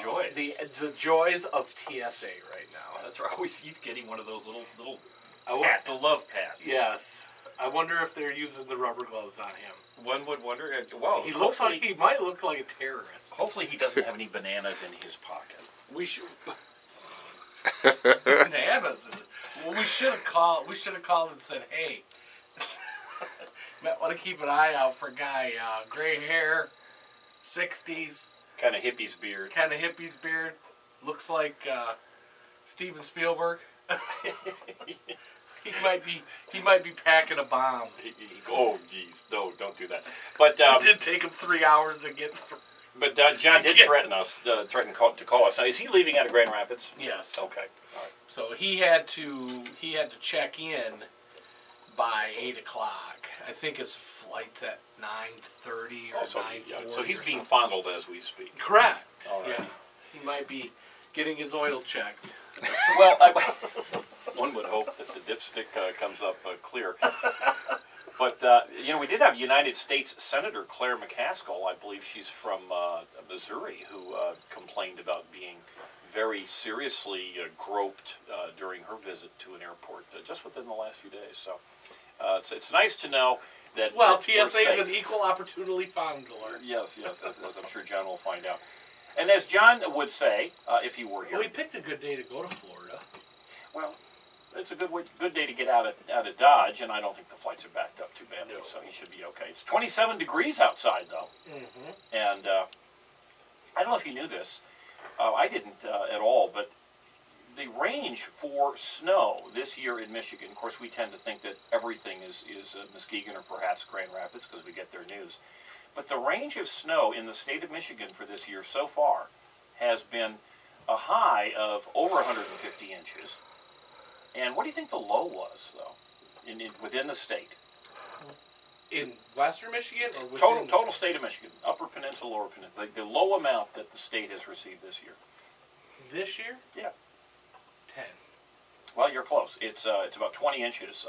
joys. The joys of TSA right now. That's right. He's getting one of those little want the love pads. Yes. I wonder if they're using the rubber gloves on him. One would wonder. Well, he looks like he might look like a terrorist. Hopefully, he doesn't have any bananas in his pocket. We should bananas. Well, we should have called. We should have called and said, "Hey, might want to keep an eye out for a guy, gray hair, 60s, kind of hippie's beard, looks like Steven Spielberg." He might be packing a bomb. Oh, geez, no, don't do that. But it did take him 3 hours to get through. But John did threaten to call us. Now, is he leaving out of Grand Rapids? Yes. Okay. All right. So he had to check in by 8 o'clock. I think his flight's at 9:30 or 9:40. Yeah. So he's being fondled as we speak. Correct. All right. Yeah. He might be getting his oil checked. Well, one would hope that the dipstick comes up clear. But, we did have United States Senator Claire McCaskill. I believe she's from Missouri, who complained about being very seriously groped during her visit to an airport just within the last few days. So it's nice to know that... Well, TSA is an equal opportunity fondler. Yes, as I'm sure John will find out. And as John would say, if he were here... Well, he picked a good day to go to Florida. Well, it's a good day to get out of Dodge, and I don't think the flights are backed up too badly, so he should be okay. It's 27 degrees outside, though. Mm-hmm. And I don't know if you knew this. I didn't at all, but the range for snow this year in Michigan, of course, we tend to think that everything is Muskegon or perhaps Grand Rapids because we get their news. But the range of snow in the state of Michigan for this year so far has been a high of over 150 inches. And what do you think the low was, though, within the state? In western Michigan? Or within total state of Michigan, upper peninsula, lower peninsula, the low amount that the state has received this year. This year? Yeah. 10. Well, you're close. It's about 20 inches.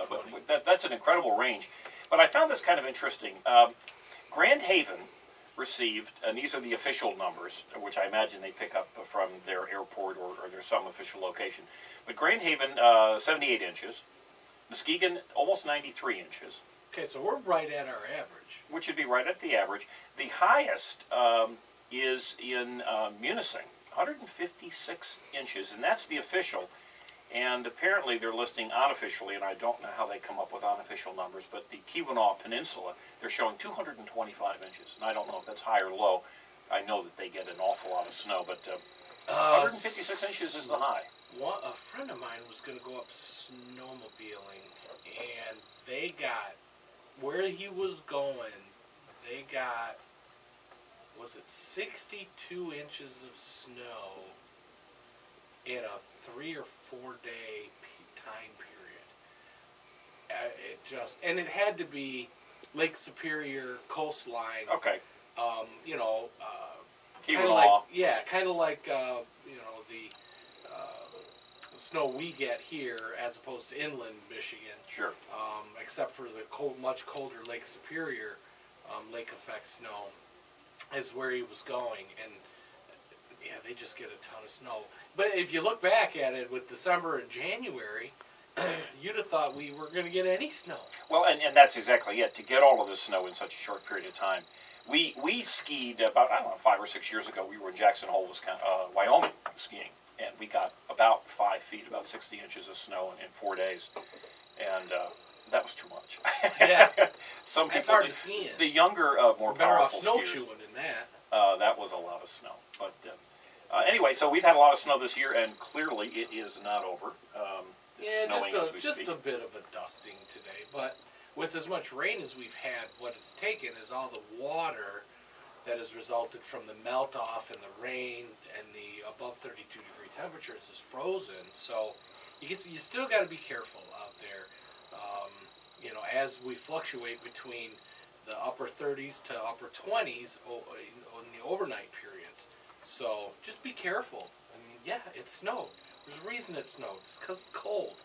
But that's an incredible range. But I found this kind of interesting. Grand Haven received, and these are the official numbers, which I imagine they pick up from their airport or their some official location. But Grand Haven, 78 inches. Muskegon, almost 93 inches. Okay, so we're right at our average. Which would be right at the average. The highest is in Munising, 156 inches, and that's the official. And apparently they're listing unofficially, and I don't know how they come up with unofficial numbers, but the Keweenaw Peninsula, they're showing 225 inches. And I don't know if that's high or low. I know that they get an awful lot of snow, but 156 inches is the high. A friend of mine was going to go up snowmobiling, and they got, where he was going, they got, was it 62 inches of snow in a 3 or 4 day time period. And it had to be Lake Superior coastline. Okay. Kind of like the snow we get here as opposed to inland Michigan. Sure. Except for the much colder Lake Superior, lake effect snow is where he was going, and yeah, they just get a ton of snow. But if you look back at it with December and January, you'd have thought we were going to get any snow. Well, and that's exactly it. To get all of this snow in such a short period of time. We skied about, 5 or 6 years ago. We were in Jackson Hole, Wyoming, skiing. And we got about 5 feet, about 60 inches of snow in 4 days. And that was too much. Yeah. Some people, it's hard to ski in. The younger, more better powerful off snowshoeing in that. That was a lot of snow. But anyway, so we've had a lot of snow this year, and clearly it is not over. Just a bit of a dusting today. But with as much rain as we've had, what it's taken is all the water that has resulted from the melt-off and the rain and the above 32-degree temperatures is frozen. So you still got to be careful out there. As we fluctuate between the upper 30s to upper 20s in the overnight periods. So just be careful. I mean, yeah, it snowed. There's a reason it snowed. It's because it's cold.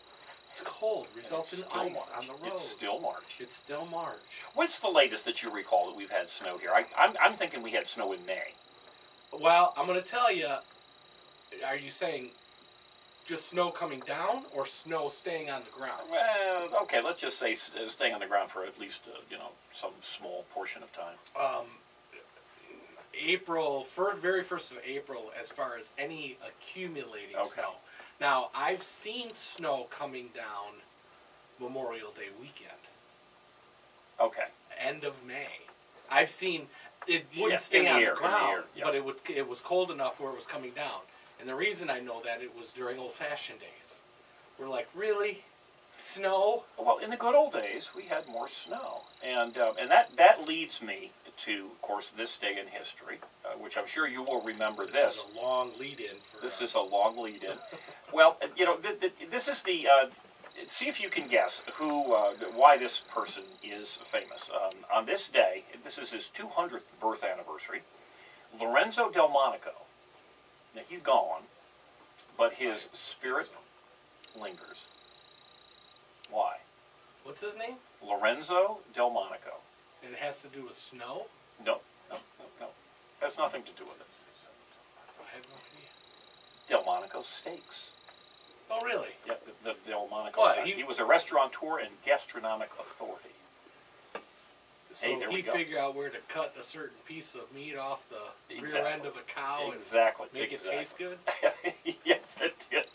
It's cold. Results in ice on the road. It's still March. It's still March. What's the latest that you recall that we've had snow here? I'm thinking we had snow in May. Well, I'm going to tell you, are you saying just snow coming down or snow staying on the ground? Well, okay, let's just say staying on the ground for at least, some small portion of time. Very first of April, as far as any accumulating Okay. snow. Now, I've seen snow coming down Memorial Day weekend, Okay. end of May. I've seen it wouldn't Yes, stay in the on air, the ground, in the air, but yes. it was cold enough where it was coming down. And the reason I know that, it was during old-fashioned days. We're like, really? Snow? Well, in the good old days, we had more snow, and that leads me to, of course, this day in history, which I'm sure you will remember. This is a long lead-in. This is a long lead-in. Well, this is the. See if you can guess why this person is famous. On this day, this is his 200th birth anniversary. Lorenzo Delmonico. Now he's gone, but his spirit lingers. Why? What's his name? Lorenzo Delmonico. And it has to do with snow? No. Has nothing to do with it. I have no idea. Delmonico Steaks. Oh, really? Yeah, the Delmonico. What, He was a restaurateur and gastronomic authority. So Hey, there we he go. figured out where to cut a certain piece of meat off the rear Exactly. end of a cow Exactly. and make it taste good? Yes, it did.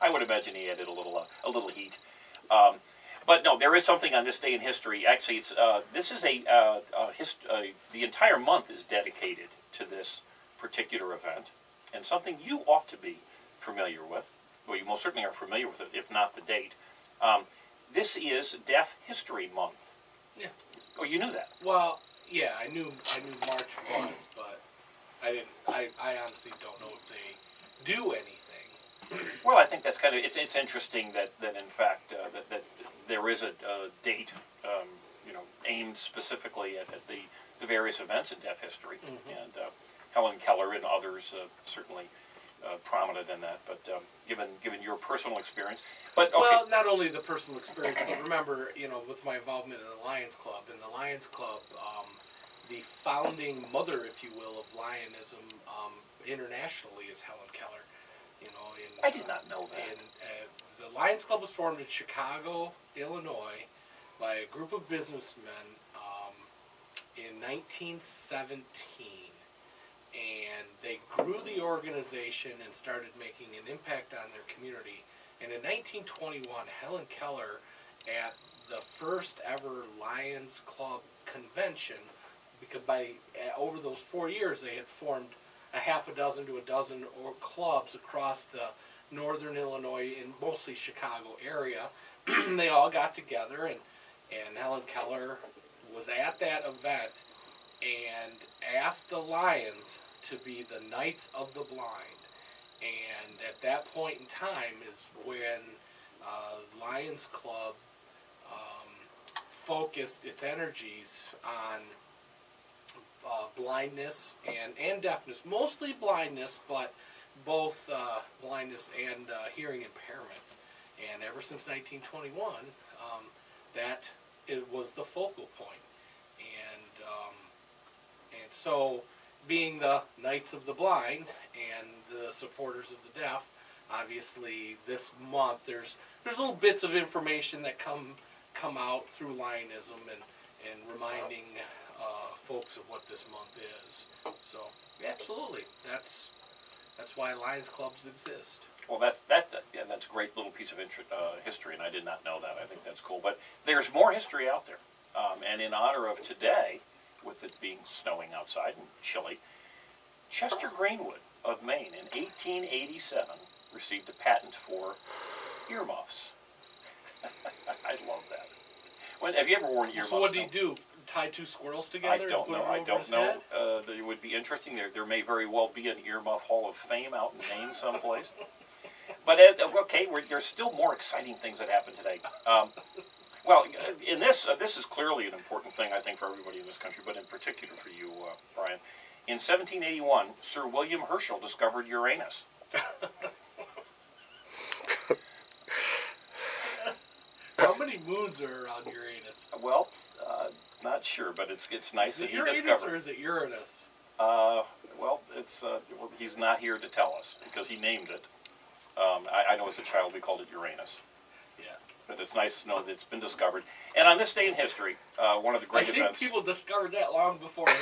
I would imagine he added a little heat. But no, there is something on this day in history. Actually, it's this is the entire month is dedicated to this particular event, and something you ought to be familiar with. Well, you most certainly are familiar with it, if not the date. This is Deaf History Month. Yeah. Oh, you knew that? Well, yeah, I knew March was, but I honestly don't know if they do anything. Well, I think that's kind of it's interesting that in fact that there is a date aimed specifically at the various events in deaf history, and Helen Keller and others certainly prominent in that. But given your personal experience, but okay. Well, not only the personal experience, but remember, with my involvement in the Lions Club, the founding mother, if you will, of Lionism internationally is Helen Keller. I did not know that. And the Lions Club was formed in Chicago, Illinois, by a group of businessmen in 1917. And they grew the organization and started making an impact on their community. And in 1921, Helen Keller, at the first ever Lions Club convention, because over those 4 years they had formed a half a dozen to a dozen clubs across the northern Illinois and mostly Chicago area. They all got together, and Helen Keller was at that event and asked the Lions to be the Knights of the Blind. And at that point in time is when Lions Club focused its energies on blindness and deafness. Mostly blindness, but both blindness and hearing impairment. And ever since 1921, that it was the focal point. And so, being the Knights of the Blind and the supporters of the deaf, obviously this month there's little bits of information that come out through Lionism and reminding folks of what this month is. So absolutely, that's why Lions Clubs exist. Well, that's a great little piece of history, and I did not know that. I think that's cool. But there's more history out there, and in honor of today, with it being snowing outside and chilly, Chester Greenwood of Maine in 1887 received a patent for earmuffs. I love that. Have you ever worn earmuffs? So what did he do? Tie two squirrels together? I don't know. It would be interesting. There may very well be an earmuff Hall of Fame out in Maine someplace. But okay, there's still more exciting things that happen today. Well, in this is clearly an important thing, I think, for everybody in this country, but in particular for you, Brian. In 1781, Sir William Herschel discovered Uranus. How many moons are around Uranus? Well, not sure, but it's nice that he discovered. Is it Uranus or is it Uranus? Well, he's not here to tell us because he named it. I know as a child we called it Uranus. Yeah. But it's nice to know that it's been discovered. And on this day in history, one of the great events... I think people discovered that long before him.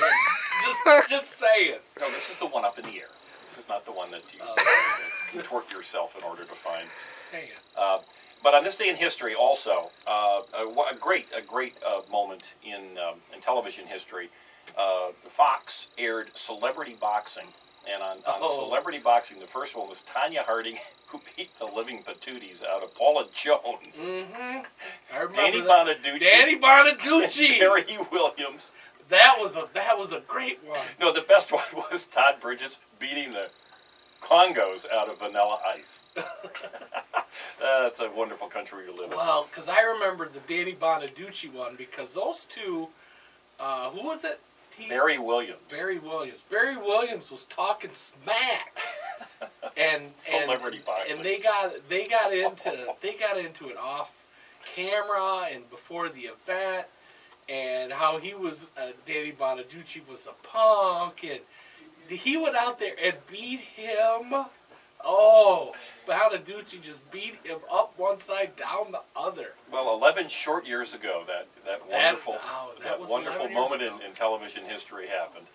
just saying. No, this is the one up in the air. This is not the one that you contort yourself in order to find. Just saying. But on this day in history, also, a great moment in television history. Fox aired Celebrity Boxing, and on Celebrity Boxing, the first one was Tanya Harding, who beat the living patooties out of Paula Jones. Mm-hmm. I remember Danny Bonaducci. Danny Bonaducci. Barry Williams. That was a great one. No, the best one was Todd Bridges beating the Congos out of Vanilla Ice. That's a wonderful country we live in. Well, because I remember the Danny Bonaducci one because those two, who was it? Barry Williams. Barry Williams was talking smack. and Celebrity boxing. And they got into it off camera and before the event, and how he was Danny Bonaducci was a punk, and he went out there and beat him. Oh, Bonaducci just beat him up one side, down the other. Well, 11 short years ago, that wonderful moment in television history happened.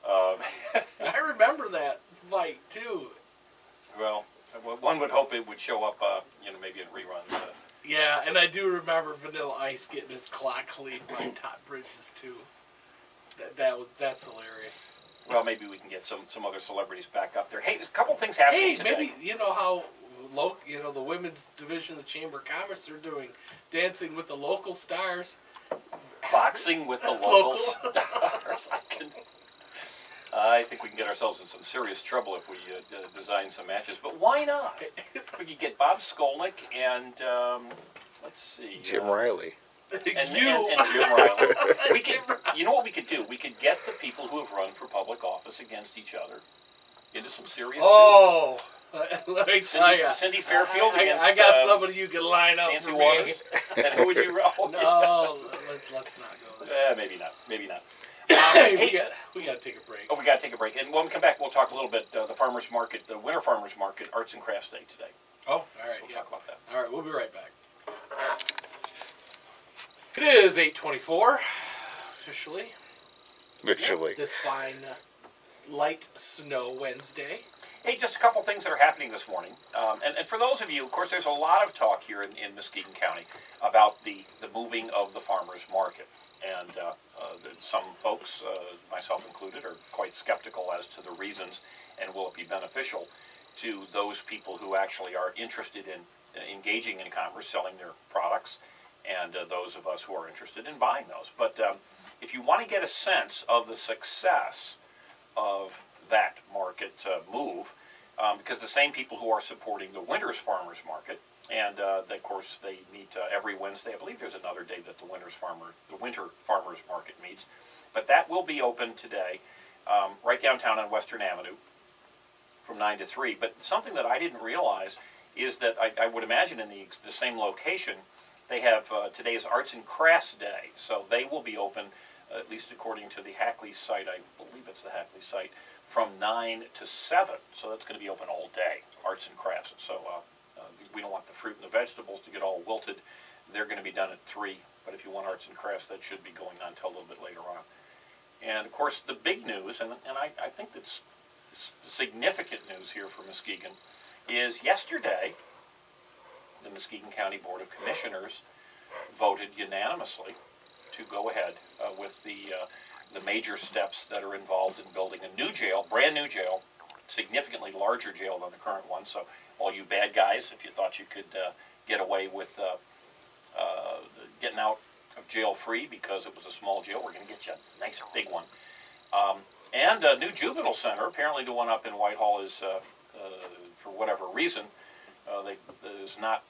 I remember that fight too. Well, one would hope it would show up, maybe in reruns. Yeah, and I do remember Vanilla Ice getting his clock cleaned by Todd Bridges too. That's hilarious. Well, maybe we can get some other celebrities back up there. Hey, there's a couple things happening today. Maybe, how the women's division of the Chamber of Commerce are doing Dancing with the Local Stars. Boxing with the local stars. I think we can get ourselves in some serious trouble if we design some matches. But why not? We could get Bob Skolnick and, let's see. Jim Riley. And Jim Riley. You know what we could do? We could get the people who have run for public office against each other into some serious Oh, let me tell you. Cindy Fairfield against I got somebody you can line up Nancy for Waters. And who would you roll? No, let's not go there. Maybe not. We got to take a break. Oh, we got to take a break. And when we come back, we'll talk a little bit the farmers market, the Winter Farmers Market, Arts and Crafts Day today. Oh, all right. So we'll talk about that. All right, we'll be right back. It is 8:24, officially. This fine light snow Wednesday. Hey, just a couple things that are happening this morning. And for those of you, of course, there's a lot of talk here in Muskegon County about the moving of the farmers market. And some folks, myself included, are quite skeptical as to the reasons and will it be beneficial to those people who actually are interested in engaging in commerce, selling their products, and those of us who are interested in buying those. But if you want to get a sense of the success of that market move, because the same people who are supporting the Winter's Farmers Market, and of course they meet every Wednesday. I believe there's another day that the Winter Farmers Market meets, but that will be open today, right downtown on Western Avenue, from 9 to 3. But something that I didn't realize is that I would imagine in the same location they have today's Arts and Crafts Day, so they will be open, at least according to the Hackley site. I believe it's the Hackley site, from 9 to 7. So that's going to be open all day, Arts and Crafts. So we don't want the fruit and the vegetables to get all wilted. They're going to be done at 3. But if you want Arts and Crafts, that should be going on until a little bit later on. And of course, the big news, and I think that's significant news here for Muskegon, is yesterday the Muskegon County Board of Commissioners voted unanimously to go ahead with the major steps that are involved in building a new jail, brand new jail, significantly larger jail than the current one. So all you bad guys, if you thought you could get away with getting out of jail free because it was a small jail, we're going to get you a nice big one. And a new juvenile center. Apparently the one up in Whitehall is, for whatever reason, is not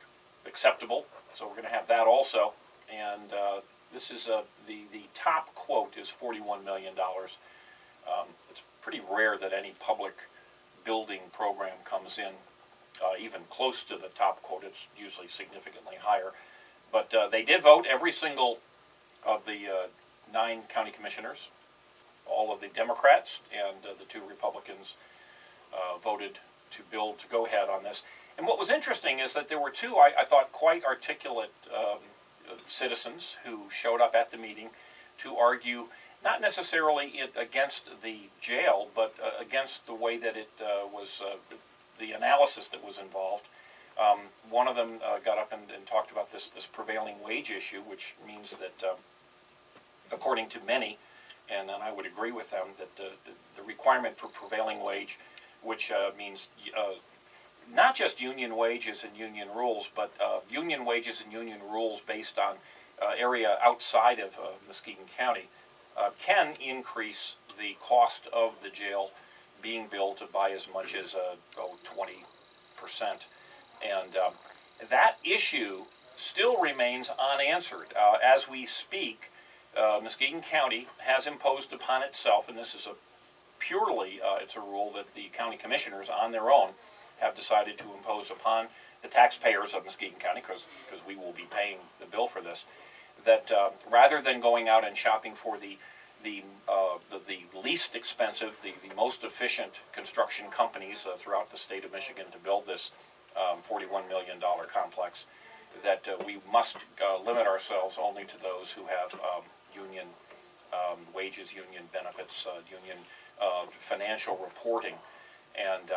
acceptable. So we're going to have that also. And this is the top quote is $41 million. It's pretty rare that any public building program comes in even close to the top quote. It's usually significantly higher. But they did vote. Every single of the 9 county commissioners all of the Democrats and the 2 Republicans voted to go ahead on this. And what was interesting is that there were 2, I thought, quite articulate citizens who showed up at the meeting to argue not necessarily against the jail, but against the way that it was, the analysis that was involved. One of them got up and talked about this prevailing wage issue, which means that, according to many, and I would agree with them, that the requirement for prevailing wage, which means not just union wages and union rules, but union wages and union rules based on area outside of Muskegon County, can increase the cost of the jail being built by as much as 20%. And that issue still remains unanswered. As we speak, Muskegon County has imposed upon itself, and this is it's a rule that the county commissioners on their own have decided to impose upon the taxpayers of Muskegon County, because we will be paying the bill for this, that rather than going out and shopping for the least expensive, the most efficient construction companies throughout the state of Michigan to build this $41 million complex, that we must limit ourselves only to those who have union wages, union benefits, union financial reporting. And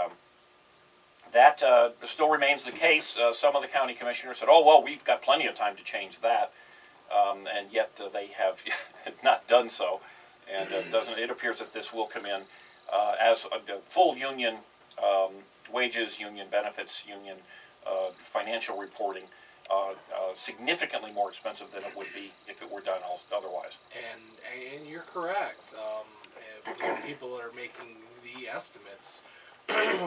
that still remains the case. Some of the county commissioners said, oh, well, we've got plenty of time to change that. And yet they have not done so. And it appears that this will come in as a full union wages, union benefits, union financial reporting, significantly more expensive than it would be if it were done otherwise. And you're correct. If people are making the estimates,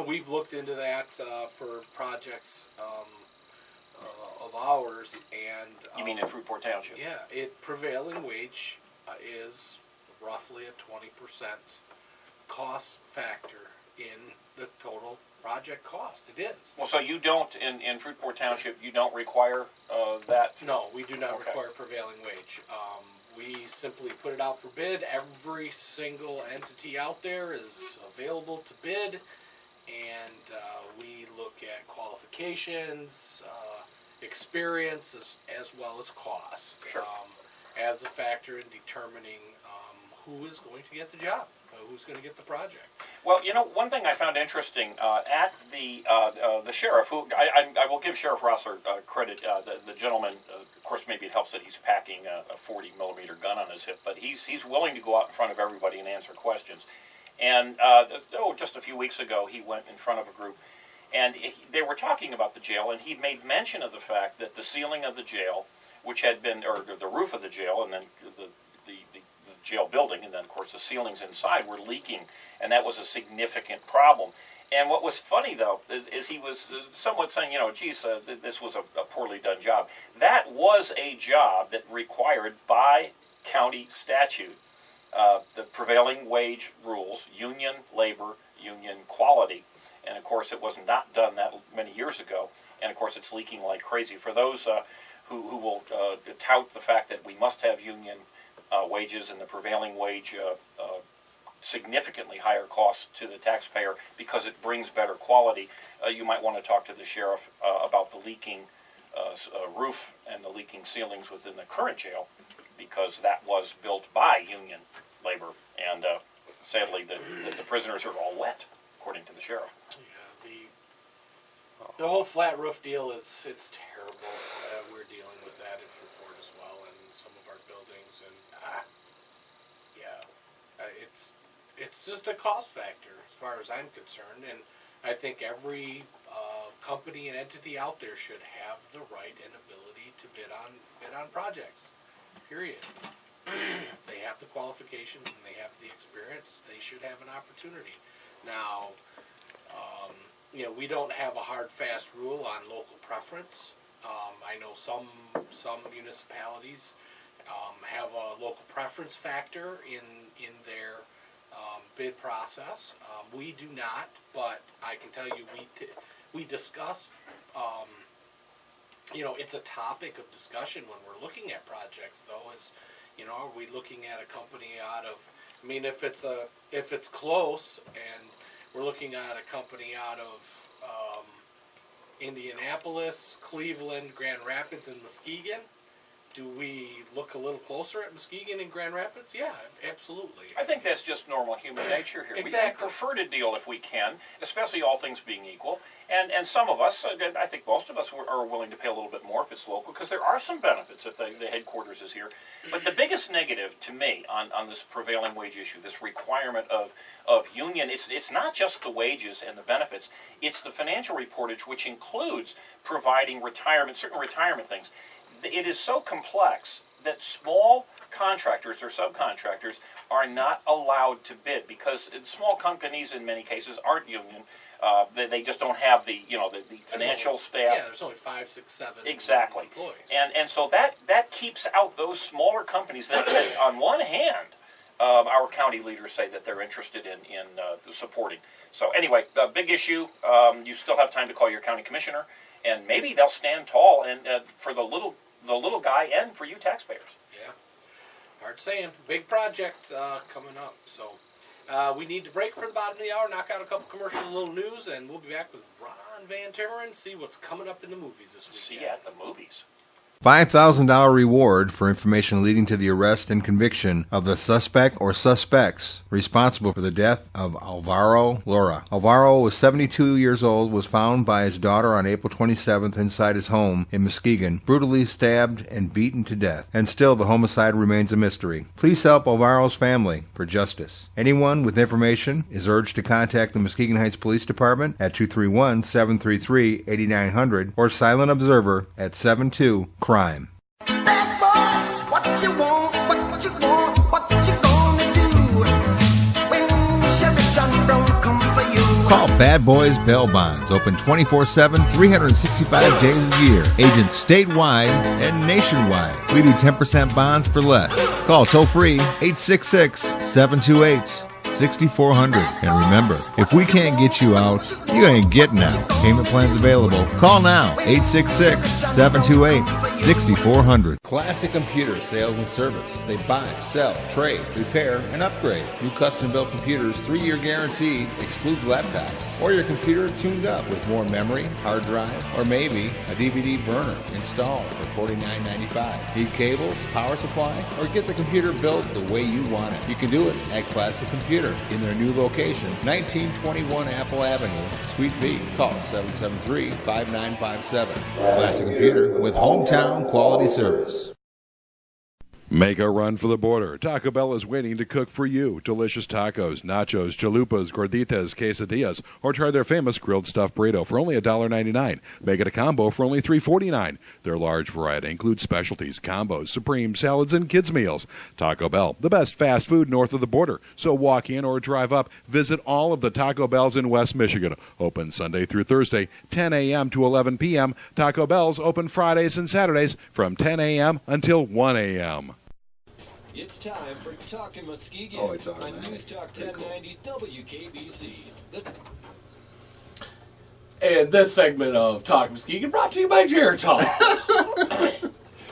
we've looked into that for projects of ours, and you mean in Fruitport Township? Yeah, prevailing wage is roughly a 20% cost factor in the total project cost. It is. Well, so you don't, in Fruitport Township, you don't require that? No, we do not require prevailing wage. We simply put it out for bid. Every single entity out there is available to bid, and we look at qualifications, experience, as well as cost, as a factor in determining who is going to get the job, who's going to get the project. Well, one thing I found interesting at the sheriff, who I will give Sheriff Rossler credit. The gentleman, of course, maybe it helps that he's packing a 40 millimeter gun on his hip, but he's willing to go out in front of everybody and answer questions. And just a few weeks ago, he went in front of a group, and they were talking about the jail, and he made mention of the fact that the ceiling of the jail, which had been, or the roof of the jail, and then the jail building, and then, of course, the ceilings inside were leaking, and that was a significant problem. And what was funny, though, is he was somewhat saying, geez, this was a poorly done job. That was a job that required, by county statute, the prevailing wage rules, union labor, union quality. And, of course, it was not done that many years ago. And, of course, it's leaking like crazy. For those who will tout the fact that we must have union wages and the prevailing wage significantly higher costs to the taxpayer because it brings better quality, you might want to talk to the sheriff about the leaking roof and the leaking ceilings within the current jail, because that was built by union labor, and sadly the prisoners are all wet, according to the sheriff. Yeah, the whole flat roof deal it's terrible. We're dealing with that in Fruitport as well, and some of our buildings, and it's just a cost factor as far as I'm concerned, and I think every company and entity out there should have the right and ability to bid on projects. Period. They have the qualifications and they have the experience. They should have an opportunity. Now, we don't have a hard, fast rule on local preference. I know some municipalities have a local preference factor in their bid process. We do not, but I can tell you we discuss. It's a topic of discussion when we're looking at projects, though. Are we looking at a company out of I mean, if it's close, and we're looking at a company out of Indianapolis, Cleveland, Grand Rapids, and Muskegon, do we look a little closer at Muskegon and Grand Rapids? Yeah, absolutely. I think that's just normal human nature here. Exactly. We prefer to deal if we can, especially all things being equal. And some of us, I think most of us, are willing to pay a little bit more if it's local, because there are some benefits if the headquarters is here. But the biggest negative to me on this prevailing wage issue, this requirement of union, it's not just the wages and the benefits, it's the financial reportage, which includes providing certain retirement things. It is so complex that small contractors or subcontractors are not allowed to bid, because small companies in many cases aren't union. They just don't have the financial staff. Yeah, there's only 5, 6, 7 exactly employees. And so that keeps out those smaller companies that on one hand, our county leaders say that they're interested in supporting. So anyway, the big issue, you still have time to call your county commissioner, and maybe they'll stand tall and for the little guy and for you taxpayers. Yeah, hard saying. Big project coming up. So we need to break for the bottom of the hour, knock out a couple commercials, a little news, and we'll be back with Ron Van Timmeren, see what's coming up in the movies this week. See you at the movies. $5,000 reward for information leading to the arrest and conviction of the suspect or suspects responsible for the death of Alvaro Lora. Alvaro was 72 years old, was found by his daughter on April 27th inside his home in Muskegon, brutally stabbed and beaten to death. And still the homicide remains a mystery. Please help Alvaro's family for justice. Anyone with information is urged to contact the Muskegon Heights Police Department at 231-733-8900 or Silent Observer at 72 Crime. Bad boys, what you want, what you want, what you gonna do when Sheriff John Brown come for you? Call Bad Boys Bail Bonds, open 24/7, 365 days a year. Agents statewide and nationwide. We do 10% bonds for less. Call toll free 866-728-6400. And remember, if we can't get you out, you ain't getting out. Payment plans available. Call now, 866-728-6400. Classic Computer Sales and Service. They buy, sell, trade, repair, and upgrade. New custom-built computers, 3-year guarantee, excludes laptops. Or your computer tuned up with more memory, hard drive, or maybe a DVD burner installed for $49.95. Need cables, power supply, or get the computer built the way you want it. You can do it at Classic Computer in their new location, 1921 Apple Avenue, Suite B. Call 773-5957. Classic Computer with hometown quality service. Make a run for the border. Taco Bell is waiting to cook for you. Delicious tacos, nachos, chalupas, gorditas, quesadillas, or try their famous grilled stuffed burrito for only $1.99. Make it a combo for only $3.49. Their large variety includes specialties, combos, supreme, salads, and kids' meals. Taco Bell, the best fast food north of the border. So walk in or drive up. Visit all of the Taco Bells in West Michigan. Open Sunday through Thursday, 10 a.m. to 11 p.m. Taco Bell's open Fridays and Saturdays from 10 a.m. until 1 a.m. It's time for Talk of Muskegon Oh, it's on automatic. News Talk 1090 WKBC. And this segment of Talk of Muskegon brought to you by Geritol.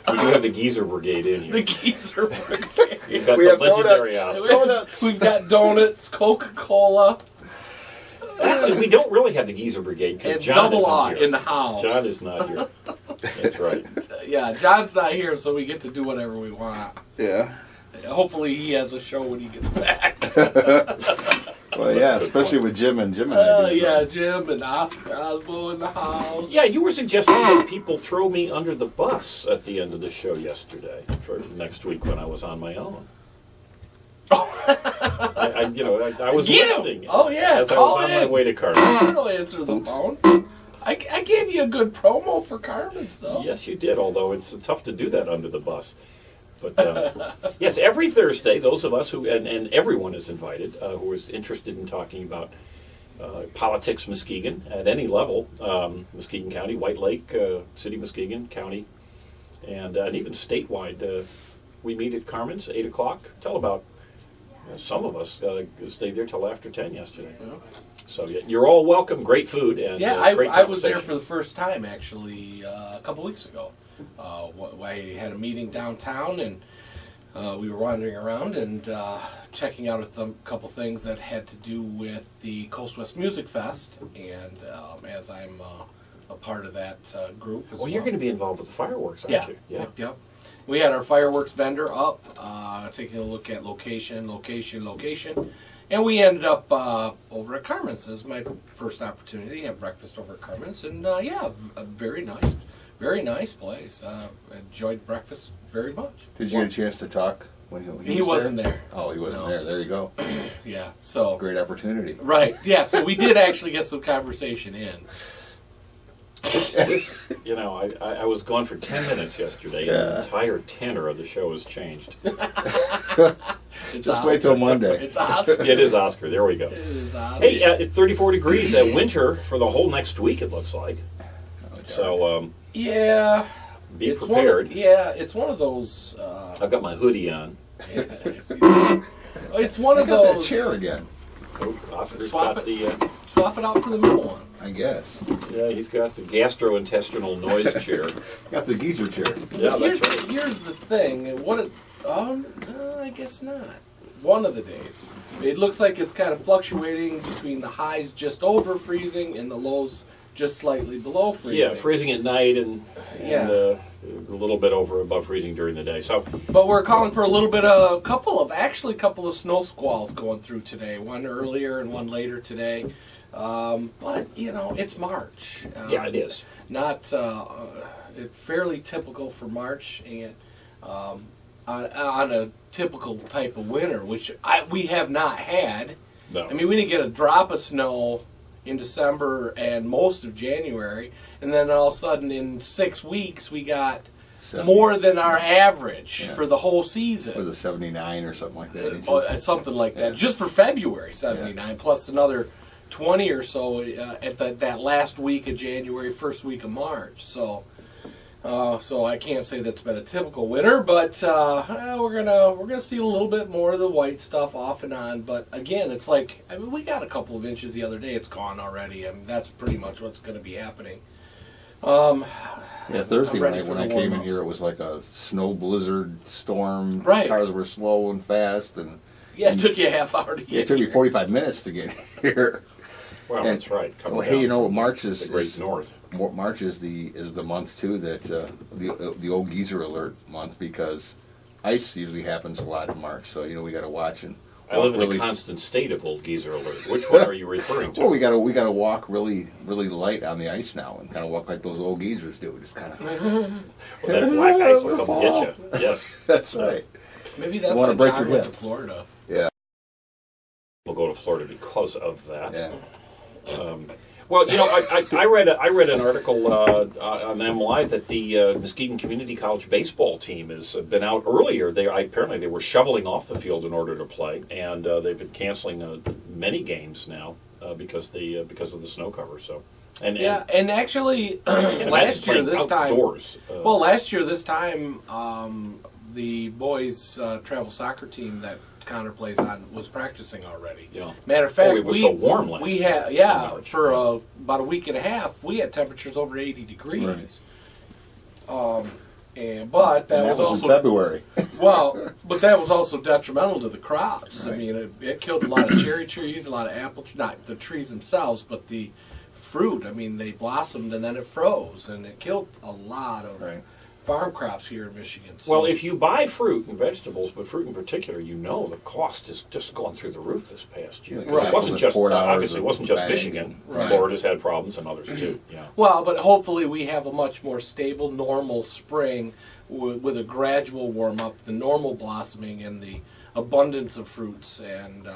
We do have the Geezer Brigade in here. The Geezer Brigade. We've got We the have legendary donuts. Oscar. Donuts. We've got donuts, Coca-Cola, Actually, we don't really have the Geezer Brigade because and John double isn't R here. in the house. John is not here. That's right. Yeah, John's not here, so we get to do whatever we want. Yeah. Hopefully he has a show when he gets back. Well, yeah, especially with Jim and Jim. Yeah, Jim and Oscar Osbo in the house. Yeah, you were suggesting that people throw me under the bus at the end of the show yesterday for next week when I was on my own. I was listening. Oh, yeah, as I call was on my in. way to Carmen. Don't answer the phone. I gave you a good promo for Carmen's, though. Yes, you did, although it's tough to do that under the bus. But yes, every Thursday, those of us who, and everyone is invited, who is interested in talking about politics Muskegon at any level, Muskegon County, White Lake, City Muskegon County, and even statewide. We meet at Carmen's, 8 o'clock. Tell about some of us stayed there till after 10 yesterday. Yeah. So you're all welcome. Great food and great I was there conversation. for the first time, actually, a couple weeks ago. I had a meeting downtown, and we were wandering around and checking out a couple things that had to do with the Coast West Music Fest, and as I'm a part of that group as well. You're going to be involved with the fireworks, aren't you? Yeah. Yep. We had our fireworks vendor up, taking a look at location, and we ended up over at Carmen's. It was my first opportunity to have breakfast over at Carmen's, and a very nice place. Enjoyed breakfast very much. Did you get a chance to talk when he was wasn't there? Oh, he wasn't there. There you go. Yeah, so great opportunity. Right. Yeah. So we did actually get some conversation in. This, I was gone for 10 minutes yesterday, and the entire tenor of the show has changed. Just wait till Monday. It's Oscar. It is Oscar. There we go. It is Oscar. Hey, it's 34 degrees at winter for the whole next week, it looks like. So, yeah. Be prepared. It's one of those... I've got my hoodie on. It's one of Got that those... chair again. Oh, Oscar's got the... Swap it out for the middle one. I guess. Yeah, he's got the gastrointestinal noise chair. Got the geezer chair. Yeah, that's right. Here's the thing. I guess not. One of the days. It looks like it's kind of fluctuating between the highs just over freezing and the lows just slightly below freezing. Yeah, freezing at night and a little bit above freezing during the day. So, but we're calling for a couple of snow squalls going through today. One earlier and one later today. But it's March. It is not fairly typical for March, and on a typical type of winter, which we have not had. No. I mean, we didn't get a drop of snow in December and most of January, and then all of a sudden in 6 weeks we got more than our average for the whole season. Was it 79 or something like that? Something like that. Just for February, 79, plus another 20 or so at that last week of January, first week of March. So I can't say that's been a typical winter, but we're gonna see a little bit more of the white stuff off and on. But again, it's like we got a couple of inches the other day. It's gone already. That's pretty much what's going to be happening. Thursday night when I came in here, it was like a snow blizzard storm. Right. Cars were slow and fast, and it took you a half hour to get. It took me 45 minutes to get here. Well, that's right. March is the Great North. March is the month too that the old geezer alert month, because ice usually happens a lot in March. So we got to watch and. I live in a constant state of old geezer alert. Which one are you referring to? Well, we got to walk really light on the ice now and kind of walk like those old geezers do. Just kind of. That black ice will come get you. Yes, that's right. Maybe that's why John went to Florida. Yeah. We'll go to Florida because of that. Yeah. Well, I read an article on MLI that the Muskegon Community College baseball team has been out earlier. Apparently they were shoveling off the field in order to play, and they've been canceling many games now because of the snow cover. So. And actually, last year this time, the boys' travel soccer team that Connor plays on was practicing already. Yeah. Matter of fact, it was so warm last year. For about a week and a half, we had temperatures over 80 degrees. Right. But that was also in February. Well, but that was also detrimental to the crops. Right. I mean, it killed a lot of cherry trees, a lot of apple trees, not the trees themselves, but the fruit. I mean, they blossomed and then it froze, and it killed a lot of farm crops here in Michigan. So. Well, if you buy fruit and vegetables, but fruit in particular, the cost has just gone through the roof this past year. Right. It wasn't just Michigan. Right. Florida's had problems, and others too. Yeah. Well, but hopefully we have a much more stable, normal spring with a gradual warm up, the normal blossoming, and the abundance of fruits, and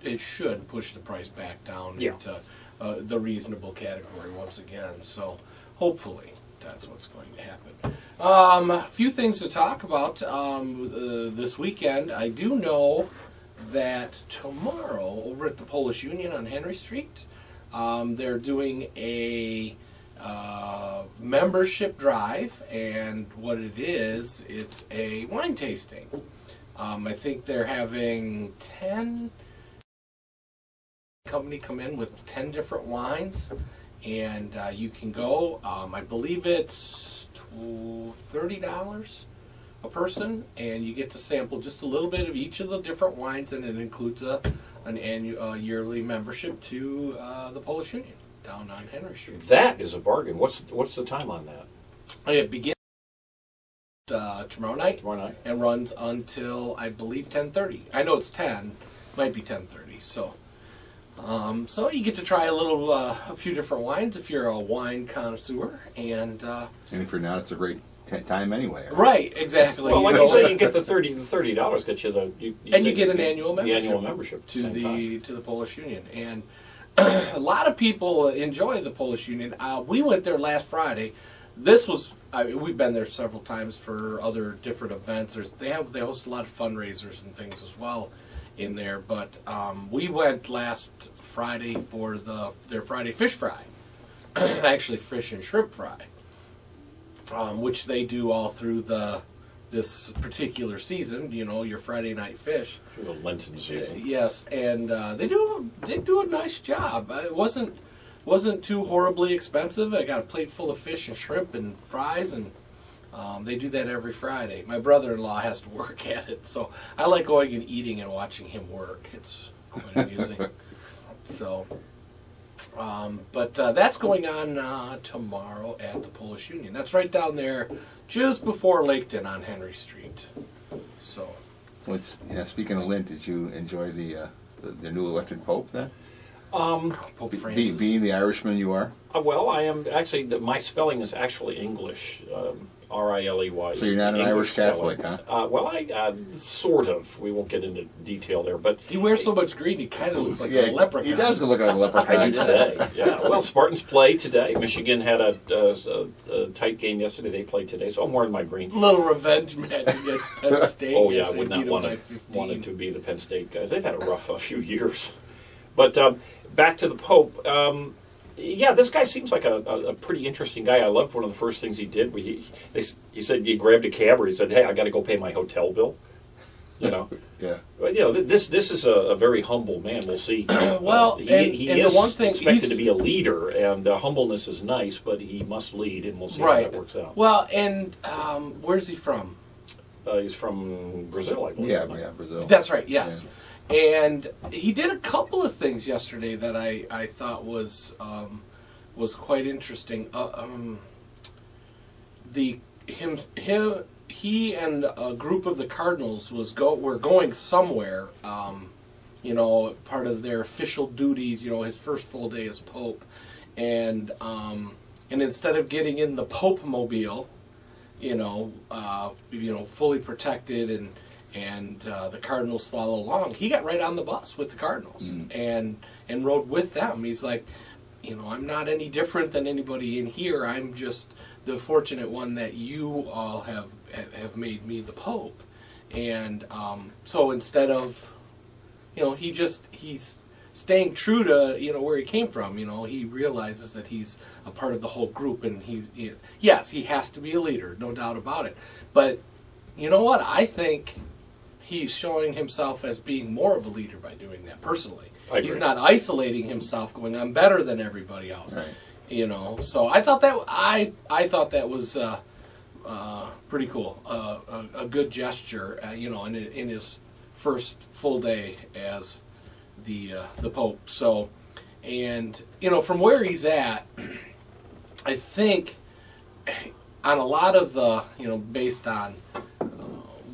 it should push the price back down into the reasonable category once again. So hopefully that's what's going to happen. A few things to talk about this weekend. I do know that tomorrow over at the Polish Union on Henry Street, they're doing a membership drive, and what it is, it's a wine tasting. I think they're having 10 company come in with 10 different wines. And you can go. I believe it's $30 a person, and you get to sample just a little bit of each of the different wines, and it includes an annual yearly membership to the Polish Union down on Henry Street. That is a bargain. What's the time on that? It begins tomorrow night. Tomorrow night. And runs until, I believe, 10:30. I know it's 10, might be 10:30. So you get to try a few different wines if you're a wine connoisseur, and if you're not, it's a great time anyway. Right, exactly. Well, like you say, you get the $30 gets you you get an annual membership. The annual membership to the Polish Union, and a lot of people enjoy the Polish Union. We went there last Friday. We've been there several times for other different events. They host a lot of fundraisers and things as well in there. But we went last Friday for their Friday fish fry, actually fish and shrimp fry, which they do all through this particular season. Your Friday night fish. Through the Lenten season. Yes, and they do a nice job. It wasn't too horribly expensive. I got a plate full of fish and shrimp and fries, and they do that every Friday. My brother-in-law has to work at it, so I like going and eating and watching him work. It's quite amusing. But that's going on tomorrow at the Polish Union. That's right down there, just before Laketon on Henry Street. So. Speaking of Lent, did you enjoy the new elected Pope then? Pope Francis. Being the Irishman you are? Well, I am actually. My spelling is actually English, Riley. So you're not an Irish Catholic, huh? Well, I sort of. We won't get into detail there, but he wears so much green, he kind of looks like a leprechaun. He does look like a leprechaun. I do today. Yeah. Well, Spartans play today. Michigan had a tight game yesterday. They played today, so I'm wearing my green. Little revenge match against Penn State. Oh yeah, I would not wanted to be the Penn State guys. They've had a rough few years. But back to the Pope. This guy seems like a pretty interesting guy. I loved one of the first things he did. He said he grabbed a cab, or he said, "Hey, I got to go pay my hotel bill." Yeah. But this is a very humble man. We'll see. Well, he is the one thing expected to be a leader, and humbleness is nice, but he must lead, and we'll see how that works out. Well, and where's he from? He's from Brazil, I believe. Yeah, Brazil. That's right. Yes. Yeah. And he did a couple of things yesterday that I thought was quite interesting. He and a group of the Cardinals were going somewhere. Part of their official duties. His first full day as Pope, and instead of getting in the Pope mobile, fully protected and the Cardinals follow along, he got right on the bus with the Cardinals and rode with them. He's like, I'm not any different than anybody in here. I'm just the fortunate one that you all have made me the Pope. And so instead of, he's staying true to where he came from. He realizes that he's a part of the whole group, and yes, he has to be a leader, no doubt about it. But you know what? I think he's showing himself as being more of a leader by doing that. Personally, he's not isolating himself, going, "I'm better than everybody else." Right. So I thought that was pretty cool. A good gesture. In his first full day as the Pope. So, and from where he's at, I think on a lot of the based on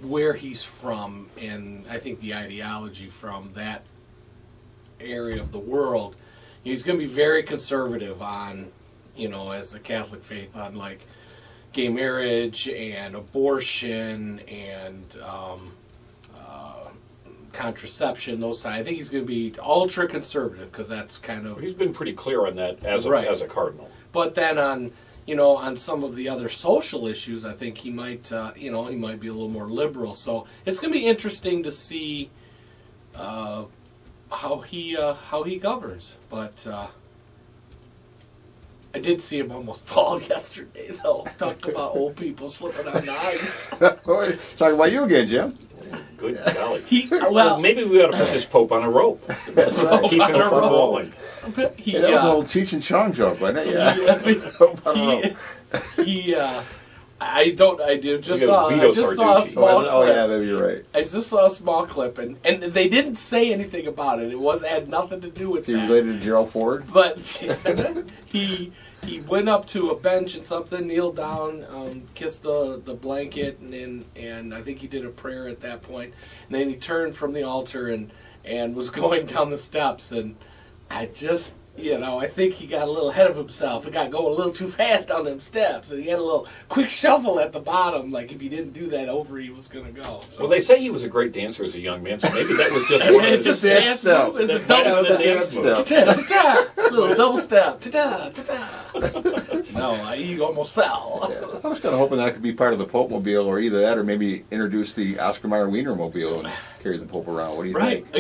where he's from, and I think the ideology from that area of the world, he's going to be very conservative on, as the Catholic faith, on like gay marriage and abortion and contraception, those things. I think he's going to be ultra conservative because that's kind of... He's been pretty clear on that as a cardinal. But then on some of the other social issues, I think he might be a little more liberal. So it's going to be interesting to see how he governs. But I did see him almost fall yesterday, though. Talk about old people slipping on the ice. Talk about you again, Jim. Good golly. Maybe we ought to put this Pope on a rope. That's right. Keep him from falling. That was an old Cheech and Chong joke, wasn't it? Yeah. I just saw a small clip. Oh, yeah, maybe you're right. I just saw a small clip, and they didn't say anything about it. It had nothing to do with that. He related to Gerald Ford? But he went up to a bench and something, kneeled down, kissed the blanket, and I think he did a prayer at that point. And then he turned from the altar and was going down the steps, and I just... I think he got a little ahead of himself. He got going a little too fast down them steps. And he had a little quick shuffle at the bottom. Like, if he didn't do that, over he was going to go. So. Well, they say he was a great dancer as a young man, so maybe that was just one of his dance move. It's a double dance move. Ta-ta, little double step. Ta-ta, ta-ta. No, he almost fell. Yeah. I was kind of hoping that could be part of the Pope Mobile, or either that, or maybe introduce the Oscar Mayer Wiener Mobile and carry the Pope around. What do you think?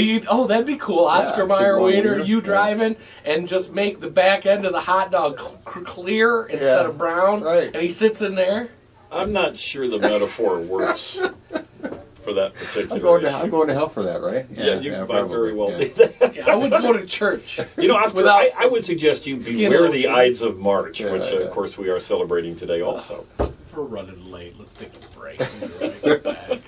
That'd be cool. Oscar Mayer Wiener, you driving, and just make the back end of the hot dog clear instead of brown, right. And he sits in there. I'm not sure the metaphor works for that particular issue. I'm going to hell for that, right? Yeah, you might very well be that. Yeah, I wouldn't go to church. Oscar, I would suggest you beware the Ides of March, which, of course, we are celebrating today also. We're running late. Let's take a break. We'll be right back.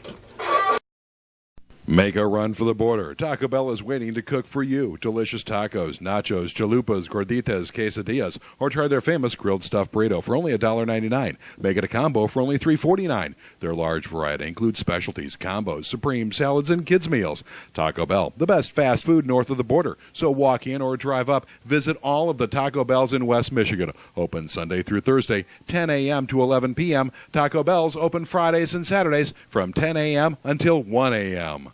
Make a run for the border. Taco Bell is waiting to cook for you. Delicious tacos, nachos, chalupas, gorditas, quesadillas, or try their famous grilled stuffed burrito for only $1.99. Make it a combo for only $3.49. Their large variety includes specialties, combos, supreme salads, and kids' meals. Taco Bell, the best fast food north of the border. So walk in or drive up. Visit all of the Taco Bells in West Michigan. Open Sunday through Thursday, 10 a.m. to 11 p.m. Taco Bell's open Fridays and Saturdays from 10 a.m. until 1 a.m.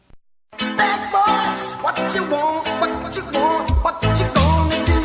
Bad boys, what you want, what you want, what you gonna do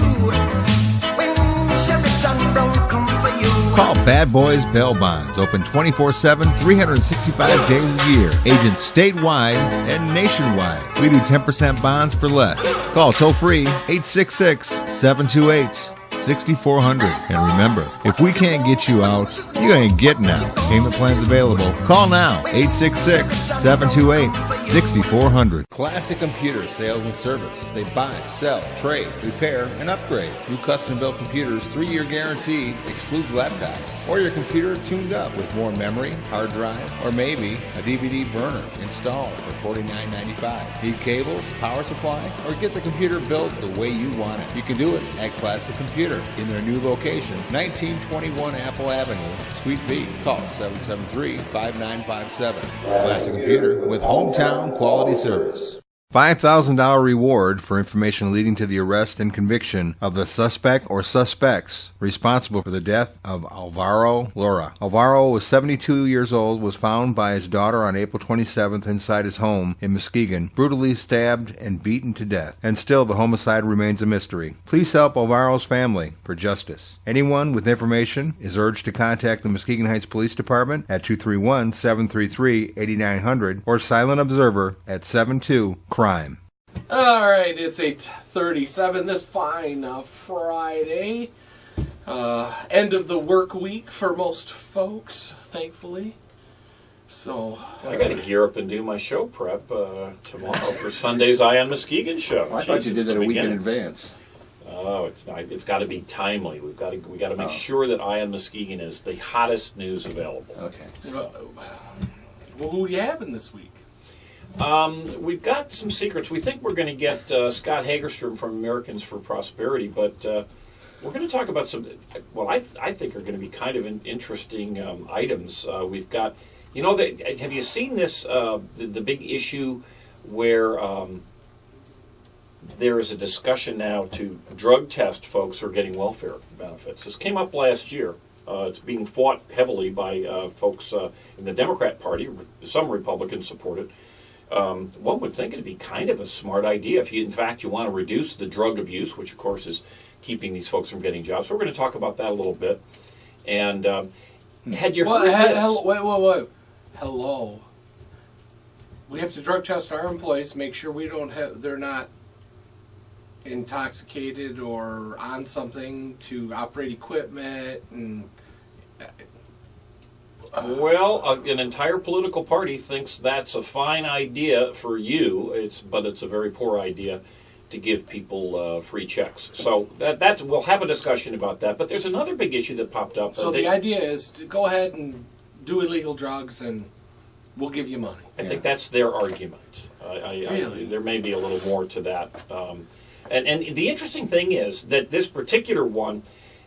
when Sheriff John Brown come for you? Call Bad Boys Bail Bonds. Open 24/7, 365 days a year. Agents statewide and nationwide. We do 10% bonds for less. Call toll free 866-728-6400. And remember, if we can't get you out, you ain't getting out. Payment plans available. Call now, 866-728-6400. Classic Computer Sales and Service. They buy, sell, trade, repair, and upgrade. New custom-built computers, 3-year guarantee, excludes laptops. Or your computer tuned up with more memory, hard drive, or maybe a DVD burner installed for $49.95. Need cables, power supply, or get the computer built the way you want it. You can do it at Classic Computer in their new location, 1921 Apple Avenue, Suite B. Call 773-5957. Classic Computer with hometown quality service. $5,000 reward for information leading to the arrest and conviction of the suspect or suspects responsible for the death of Alvaro Lora. Alvaro was 72 years old, was found by his daughter on April 27th inside his home in Muskegon, brutally stabbed and beaten to death. And still the homicide remains a mystery. Please help Alvaro's family for justice. Anyone with information is urged to contact the Muskegon Heights Police Department at 231-733-8900 or Silent Observer at 72 Crime. All right, it's 8:37 this fine Friday. End of the work week for most folks, thankfully. So I got to gear up and do my show prep tomorrow for Sunday's Eye on Muskegon show. I thought you did that a week in advance. Oh, it's got to be timely. We got to make sure that Eye on Muskegon is the hottest news available. Okay. Well, who are you having this week? We've got some secrets. We think we're going to get Scott Hagerstrom from Americans for Prosperity, but we're going to talk about some, I think are going to be kind of interesting items. We've got, have you seen this, the big issue where there is a discussion now to drug test folks who are getting welfare benefits? This came up last year. It's being fought heavily by folks in the Democrat Party. Some Republicans support it. One would think it'd be kind of a smart idea if you want to reduce the drug abuse, which of course is keeping these folks from getting jobs. So we're going to talk about that a little bit. And had you heard this? Wait. Hello. We have to drug test our employees, make sure they're not intoxicated or on something to operate equipment and. Well, an entire political party thinks that's a fine idea for you. But it's a very poor idea to give people free checks. So we'll have a discussion about that. But there's another big issue that popped up. So the idea is to go ahead and do illegal drugs and we'll give you money. I think that's their argument. Really? There may be a little more to that. And the interesting thing is that this particular one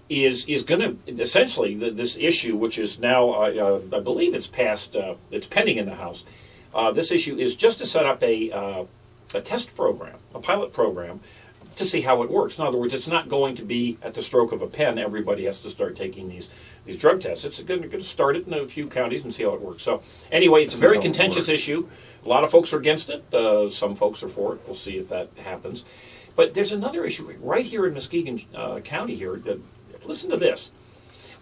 is going to essentially this issue, which is now I believe it's passed, it's pending in the House. This issue is just to set up a test program, a pilot program, to see how it works. In other words, it's not going to be at the stroke of a pen. Everybody has to start taking these drug tests. It's going to start it in a few counties and see how it works. So anyway, it's a very contentious issue. A lot of folks are against it. Some folks are for it. We'll see if that happens. But there's another issue right here in Muskegon County here. Listen to this.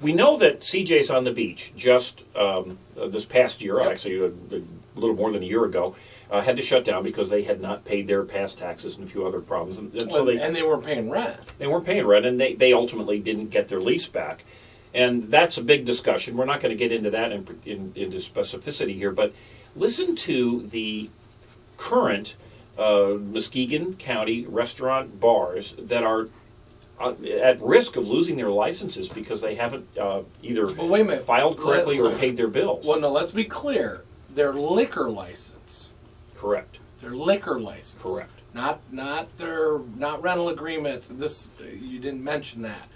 We know that CJ's on the Beach just this past year, actually a little more than a year ago, had to shut down because they had not paid their past taxes and a few other problems. And so they weren't paying rent. They weren't paying rent, and they ultimately didn't get their lease back. And that's a big discussion. We're not going to get into that into specificity here, but listen to the current Muskegon County restaurant bars that are at risk of losing their licenses because they haven't either filed correctly or paid their bills. Well, no, let's be clear. Their liquor license. Correct. Their liquor license. Correct. Not rental agreements. This you didn't mention that.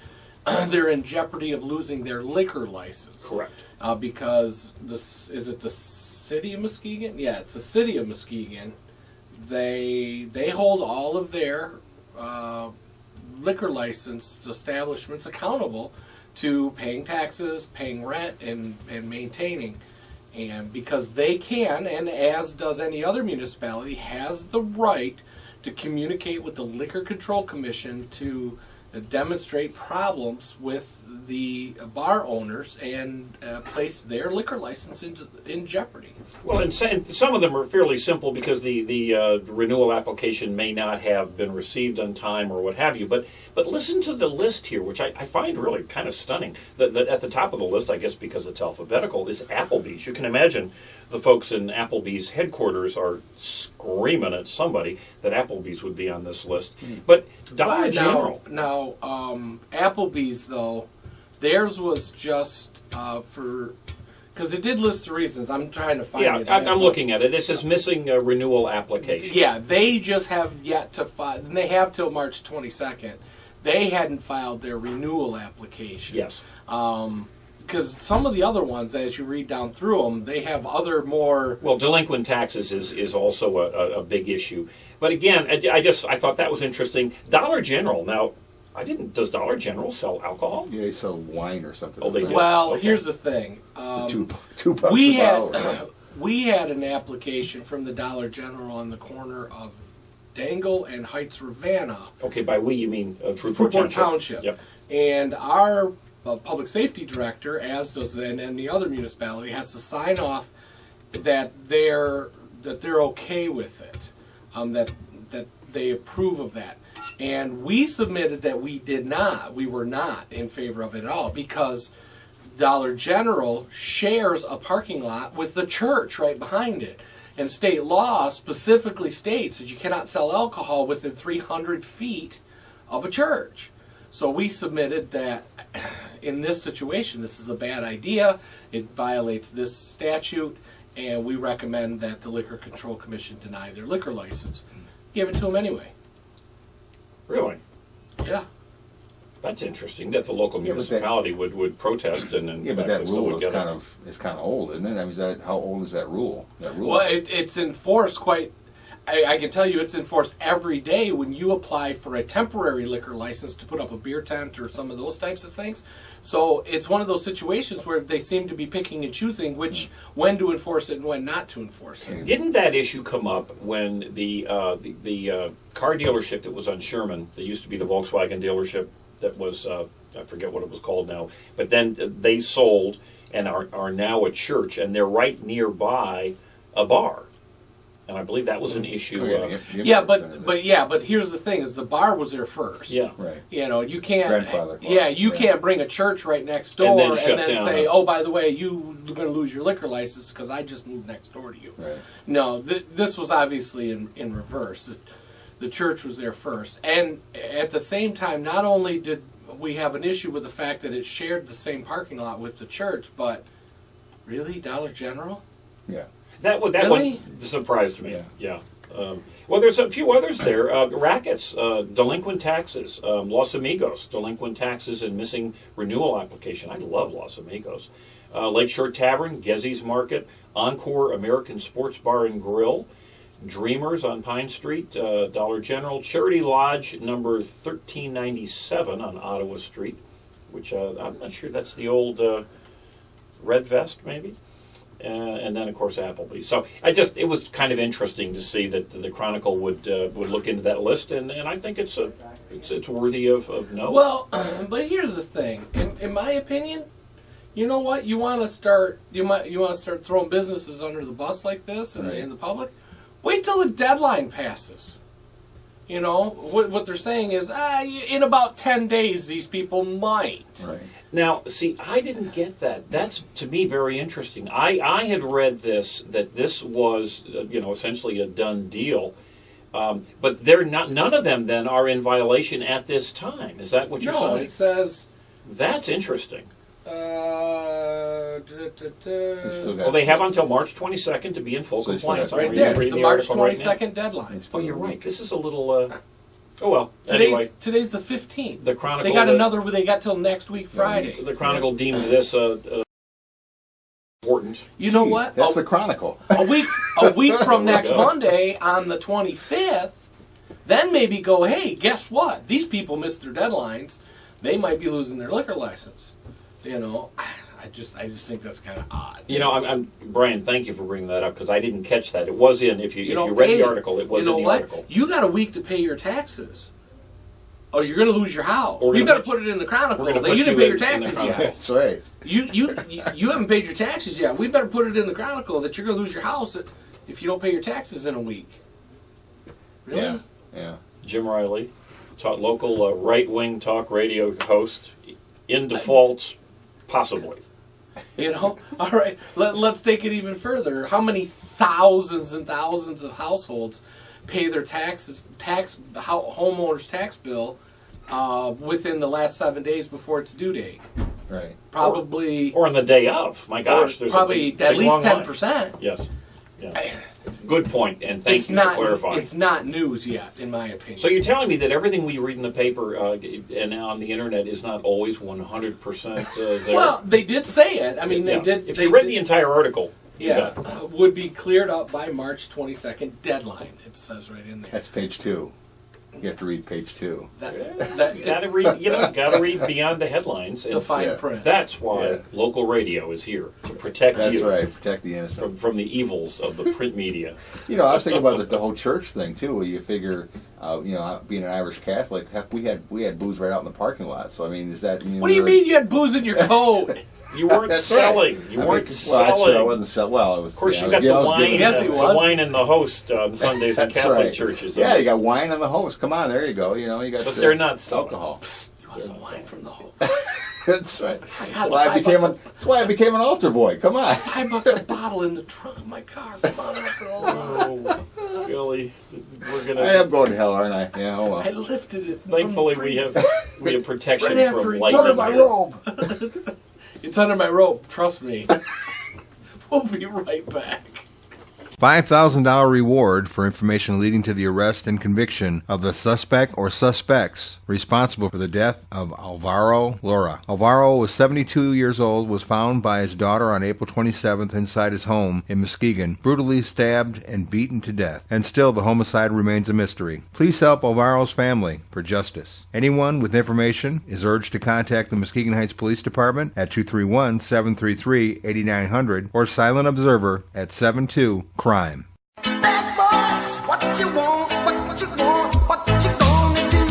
They're in jeopardy of losing their liquor license. Correct. Because is it the city of Muskegon? Yeah, it's the city of Muskegon. They hold all of their liquor licensed establishments accountable to paying taxes, paying rent, and maintaining. And because they can, and as does any other municipality, has the right to communicate with the Liquor Control Commission to demonstrate problems with the bar owners and place their liquor license in jeopardy. Well, and some of them are fairly simple because the renewal application may not have been received on time or what have you. But listen to the list here, which I find really kind of stunning. That at the top of the list, I guess because it's alphabetical, is Applebee's. You can imagine the folks in Applebee's headquarters are screaming at somebody that Applebee's would be on this list. But Dollar General. Now, Applebee's, though, theirs was just for... Because it did list the reasons. I'm trying to find it. Yeah, I'm looking at it. It says missing a renewal application. Yeah, they just have yet to file... And they have till March 22nd. They hadn't filed their renewal application. Yes. Because some of the other ones, as you read down through them, they have other more... Well, delinquent taxes is also a big issue. But again, I thought that was interesting. Dollar General, now, does Dollar General sell alcohol? Yeah, they sell wine or something. Oh, they do? Well, here's the thing. $2 a bottle. We had an application from the Dollar General on the corner of Dangle and Heights Ravenna. Okay, by we you mean Fruitport Township. Yep. And our public safety director, as does any other municipality, has to sign off that they're okay with it, that they approve of that. And we submitted that we were not in favor of it at all, because Dollar General shares a parking lot with the church right behind it. And state law specifically states that you cannot sell alcohol within 300 feet of a church. So we submitted that in this situation, this is a bad idea. It violates this statute, and we recommend that the Liquor Control Commission deny their liquor license. Give it to them anyway. Really? Yeah. That's interesting that the local municipality would protest and but that rule is kind of old, isn't it? I mean, how old is that rule? Well, it's enforced quite. I can tell you, it's enforced every day when you apply for a temporary liquor license to put up a beer tent or some of those types of things. So it's one of those situations where they seem to be picking and choosing when to enforce it and when not to enforce it. Didn't that issue come up when the car dealership that was on Sherman, that used to be the Volkswagen dealership, that was I forget what it was called now, but then they sold and are now a church, and they're right nearby a bar. And I believe that was an issue. But here's the thing: is the bar was there first. Yeah, right. You know, you can't. Grandfather clause. Yeah, you can't bring a church right next door and then say, "Oh, by the way, you're going to lose your liquor license because I just moved next door to you." Right. No, this was obviously in reverse. The church was there first, and at the same time, not only did we have an issue with the fact that it shared the same parking lot with the church, but Really? Dollar General? Yeah. That Really? one surprised me. Yeah. Well, there's a few others there. Rackets, delinquent taxes, Los Amigos, delinquent taxes and missing renewal application. I love Los Amigos. Lakeshore Tavern, Gezzy's Market, Encore American Sports Bar and Grill, Dreamers on Pine Street, Dollar General, Charity Lodge number 1397 on Ottawa Street, which I'm not sure that's the old Red Vest, maybe. And then, of course, Applebee's. So it was kind of interesting to see that the Chronicle would look into that list, and I think it's worthy of note. Well, but here's the thing. In my opinion, you know what? You want to start throwing businesses under the bus like this in the public. Wait till the deadline passes. You know what they're saying is in about 10 days these people might. Right. Now, see, I didn't get that. That's, to me, very interesting. I had read that this was, essentially a done deal, but they're not. None of them then are in violation at this time. Is that what you're saying? No, it says. That's interesting. Still got- Well, they have until March 22nd to be in full So they still compliance. got- I'm Right there, reading the the March article right 22nd now. deadline. Oh, you're right. This is a little. Oh well. Today's Anyway, the 15th. the Chronicle. They got another. They got till next week Friday. The Chronicle deemed this important. You know Gee, what? That's the Chronicle. A week from next Monday on the 25th, then maybe go, hey, guess what? These people missed their deadlines. They might be losing their liquor license. I just think that's kind of odd. I'm Brian. Thank you for bringing that up because I didn't catch that. It was in. If you read the article, it was in the article. You got a week to pay your taxes. Oh, you're going to lose your house. We're You gonna better put it in the Chronicle. we're gonna That put you didn't you pay your in the taxes Chronicle. yet. That's right. You haven't paid your taxes yet. We better put it in the Chronicle that you're going to lose your house if you don't pay your taxes in a week. Really? Yeah. Jim Riley, local right-wing talk radio host, in default, possibly. All right. Let's take it even further. How many thousands and thousands of households pay their homeowner's tax bill within the last 7 days before its due date? Right. Probably, Or on the day of. My gosh, there's probably a big, at big least long line. 10%. Yes. Yeah. Good point, and thank It's you not. for clarifying. It's not news yet, in my opinion. So you're telling me that everything we read in the paper and on the internet is not always 100% there? Well, they did say it. I mean, Yeah. they did. If they you read did- the entire article, yeah, would be cleared up by March 22nd deadline. It says right in there. That's page 2. You have to read page 2. That you got to is read. Got to read beyond the headlines. the And fine Yeah. print. that's why Yeah. local radio is here to protect That's you right. Protect the innocent. from the evils of the print media. I was thinking about the whole church thing too. Where you figure, being an Irish Catholic, heck, we had booze right out in the parking lot. So I mean, does that mean? What do you mean you had booze in your coat? You weren't That's selling. right. You I weren't mean, selling. Well, that's true. I wasn't selling. Well, it was. Of course, yeah, you got I the was wine. giving- Yes, he The was. wine and the host on Sundays in That's Catholic right. churches. Yeah, you got wine and the host. Come on, there you go. You got. But they're not selling. alcohol. You want some wine from the home? That's right. I That's got why I became $5 that's why I became an altar boy. Come on. $5 a bottle in the trunk of my car. Come on, Uncle. Oh, Billy, we're I gonna. am going to hell, aren't I? Yeah. Oh I well. lifted it. from Thankfully, the we priest. have protection Right after from he It's under lightning. my here. robe. It's under my rope. Trust me. We'll be right back. $5,000 reward for information leading to the arrest and conviction of the suspect or suspects responsible for the death of Alvaro Lora. Alvaro was 72 years old, was found by his daughter on April 27th inside his home in Muskegon, brutally stabbed and beaten to death. And still the homicide remains a mystery. Please help Alvaro's family for justice. Anyone with information is urged to contact the Muskegon Heights Police Department at 231-733-8900 or Silent Observer at 72-CRIME. Bad boys, what you want, what you want, what you gonna do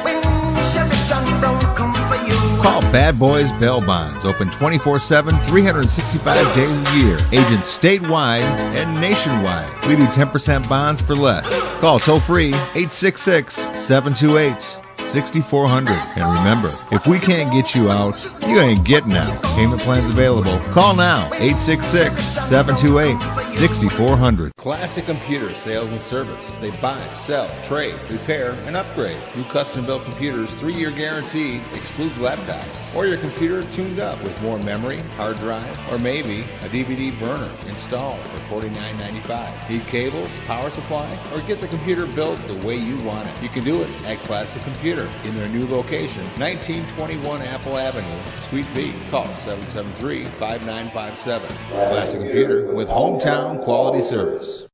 when Sheriff John Brown come for you? Call Bad Boys Bail Bonds, open 24/7, 365 days a year. Agents statewide and nationwide. We do 10% bonds for less. Call toll free 866-728-6600. 6400. And remember, if we can't get you out, you ain't getting out. Payment plans available. Call now, 866-728-6400. Classic Computer Sales and Service. They buy, sell, trade, repair, and upgrade. New custom-built computers, 3-year guarantee, excludes laptops. Or your computer tuned up with more memory, hard drive, or maybe a DVD burner installed for $49.95. Need cables, power supply, or get the computer built the way you want it? You can do it at Classic Computer in their new location, 1921 Apple Avenue, Suite B. Call 773-5957. Classic Computer with hometown quality service.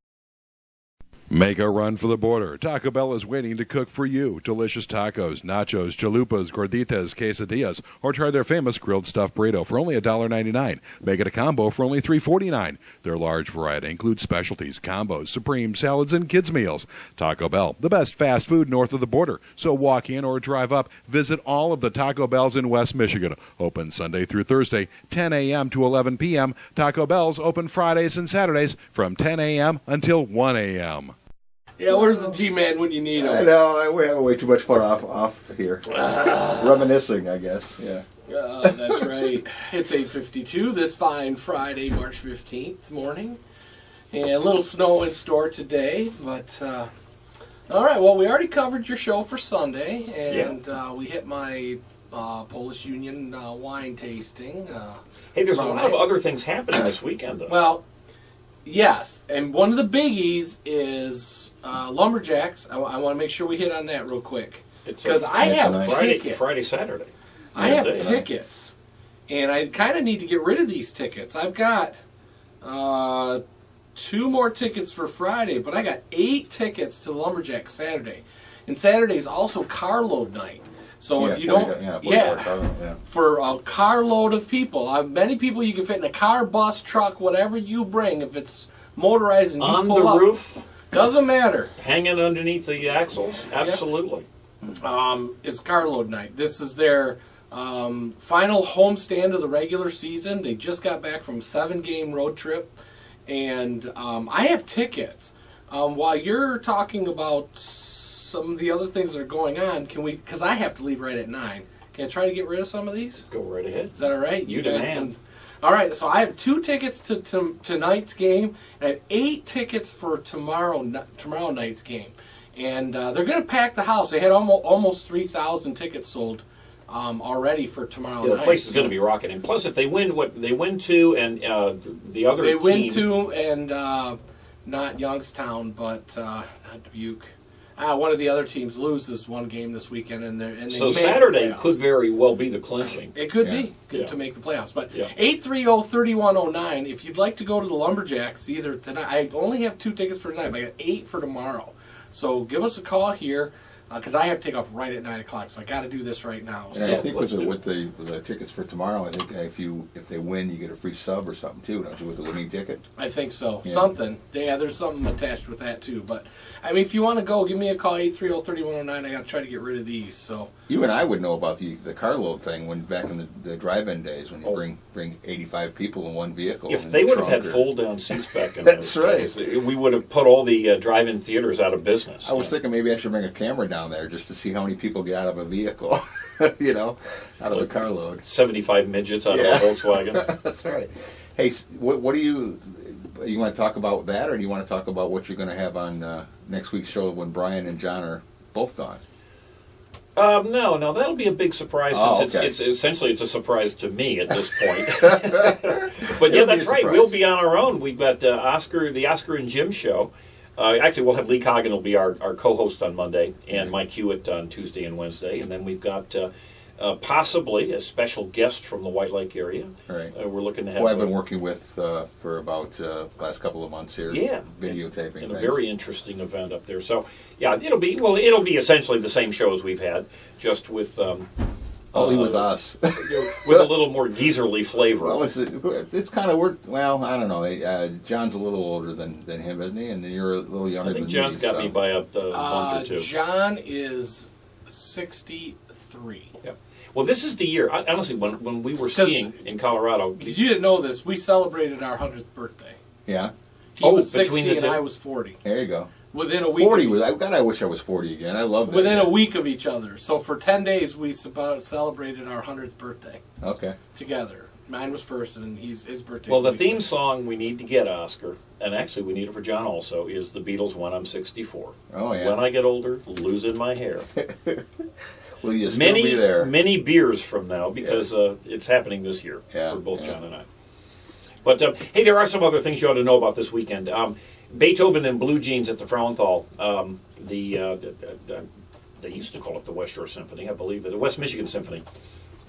Make a run for the border. Taco Bell is waiting to cook for you. Delicious tacos, nachos, chalupas, gorditas, quesadillas, or try their famous grilled stuffed burrito for only $1.99. Make it a combo for only $3.49. Their large variety includes specialties, combos, supreme, salads, and kids' meals. Taco Bell, the best fast food north of the border. So walk in or drive up. Visit all of the Taco Bells in West Michigan. Open Sunday through Thursday, 10 a.m. to 11 p.m. Taco Bell's open Fridays and Saturdays from 10 a.m. until 1 a.m. Yeah, where's the G-Man when you need him? I know, we're having way too much fun off here. Reminiscing, I guess, yeah. That's right. It's 8:52 this fine Friday, March 15th morning. And a little snow in store today, but all right, well, we already covered your show for Sunday, and we hit my Polish Union wine tasting. Hey, there's a lot of other things happening this weekend, though. Well, yes, and one of the biggies is Lumberjacks. I want to make sure we hit on that real quick. Because I have tickets. Friday, Saturday. I have tickets, and I kind of need to get rid of these tickets. I've got 2 more tickets for Friday, but I got 8 tickets to Lumberjacks Saturday. And Saturday is also carload night. So if you don't, for a carload of people, many people you can fit in a car, bus, truck, whatever you bring. If it's motorized and you on pull the up, roof, doesn't matter. Hanging underneath the axles, absolutely. It's carload night. This is their final homestand of the regular season. They just got back from a 7-game road trip, and I have tickets. While you're talking about some of the other things that are going on, can we? Because I have to leave right at 9. Can I try to get rid of some of these? Go right ahead. Is that all right? You guys can. All right. So I have 2 tickets to tonight's game, and I have 8 tickets for tomorrow night's game, and they're going to pack the house. They had almost 3,000 tickets sold already for tomorrow night. The place is going to be rocking. And plus, if they win, they win 2, and the other they team... win 2, and not Youngstown, but not Dubuque. One of the other teams loses 1 game this weekend, and they so Saturday could very well be the clinching. It could be to make the playoffs. But 830-3109. If you'd like to go to the Lumberjacks either tonight, I only have 2 tickets for tonight, but I got 8 for tomorrow. So give us a call here. Because I have to take off right at 9 o'clock, so I got to do this right now. And I think with the tickets for tomorrow, I think if they win, you get a free sub or something too, don't you, with the winning ticket? I think so. Yeah. Something. Yeah, there's something attached with that too. But I mean, if you want to go, give me a call 830-3109. I got to try to get rid of these. So you and I would know about the carload thing when back in the drive-in days when you bring 85 people in one vehicle. If they would have had fold-down seats back in that's those days, we would have put all the drive-in theaters out of business. I was thinking maybe I should bring a camera down there just to see how many people get out of a vehicle, out of a carload. 75 midgets out of a Volkswagen. That's right. Hey, what do you want to talk about that, or do you want to talk about what you're going to have on next week's show when Brian and John are both gone? No, that'll be a big surprise. Since it's essentially a surprise to me at this point. But yeah, that's right. We'll be on our own. We've got the Oscar and Jim show. Actually, we'll have Lee Coggin will be our co-host on Monday, and Mike Hewitt on Tuesday and Wednesday, and then we've got possibly a special guest from the White Lake area. Right. We're looking to have. Who I've been working with for about last couple of months here. Yeah. Videotaping. And a very interesting event up there. So yeah, it'll be essentially the same show as we've had, just with. Only with us. With a little more geezerly flavor. Well, it's kind of worked. Well, I don't know. John's a little older than him, isn't he? And you're a little younger than me. I think John's got me by a month or 2. John is 63. Yeah. Well, this is the year. Honestly, when we were skiing in Colorado. You didn't know this. We celebrated our 100th birthday. Yeah. He was 60 and I was 40. There you go. within a week. 40 was. God, I wish I was 40 again. I love that. Within a week of each other. So for 10 days, we celebrated our 100th birthday. Okay. Together. Mine was first, and his birthday. Well, the theme song we need to get, Oscar, and actually we need it for John also, is the Beatles' When I'm 64. Oh, yeah. When I get older, losing my hair. Will you still be there? Many beers from now, because it's happening this year for both John and I. But, hey, there are some other things you ought to know about this weekend. Beethoven and Blue Jeans at the Frauenthal. They used to call it the West Shore Symphony, I believe, the West Michigan Symphony.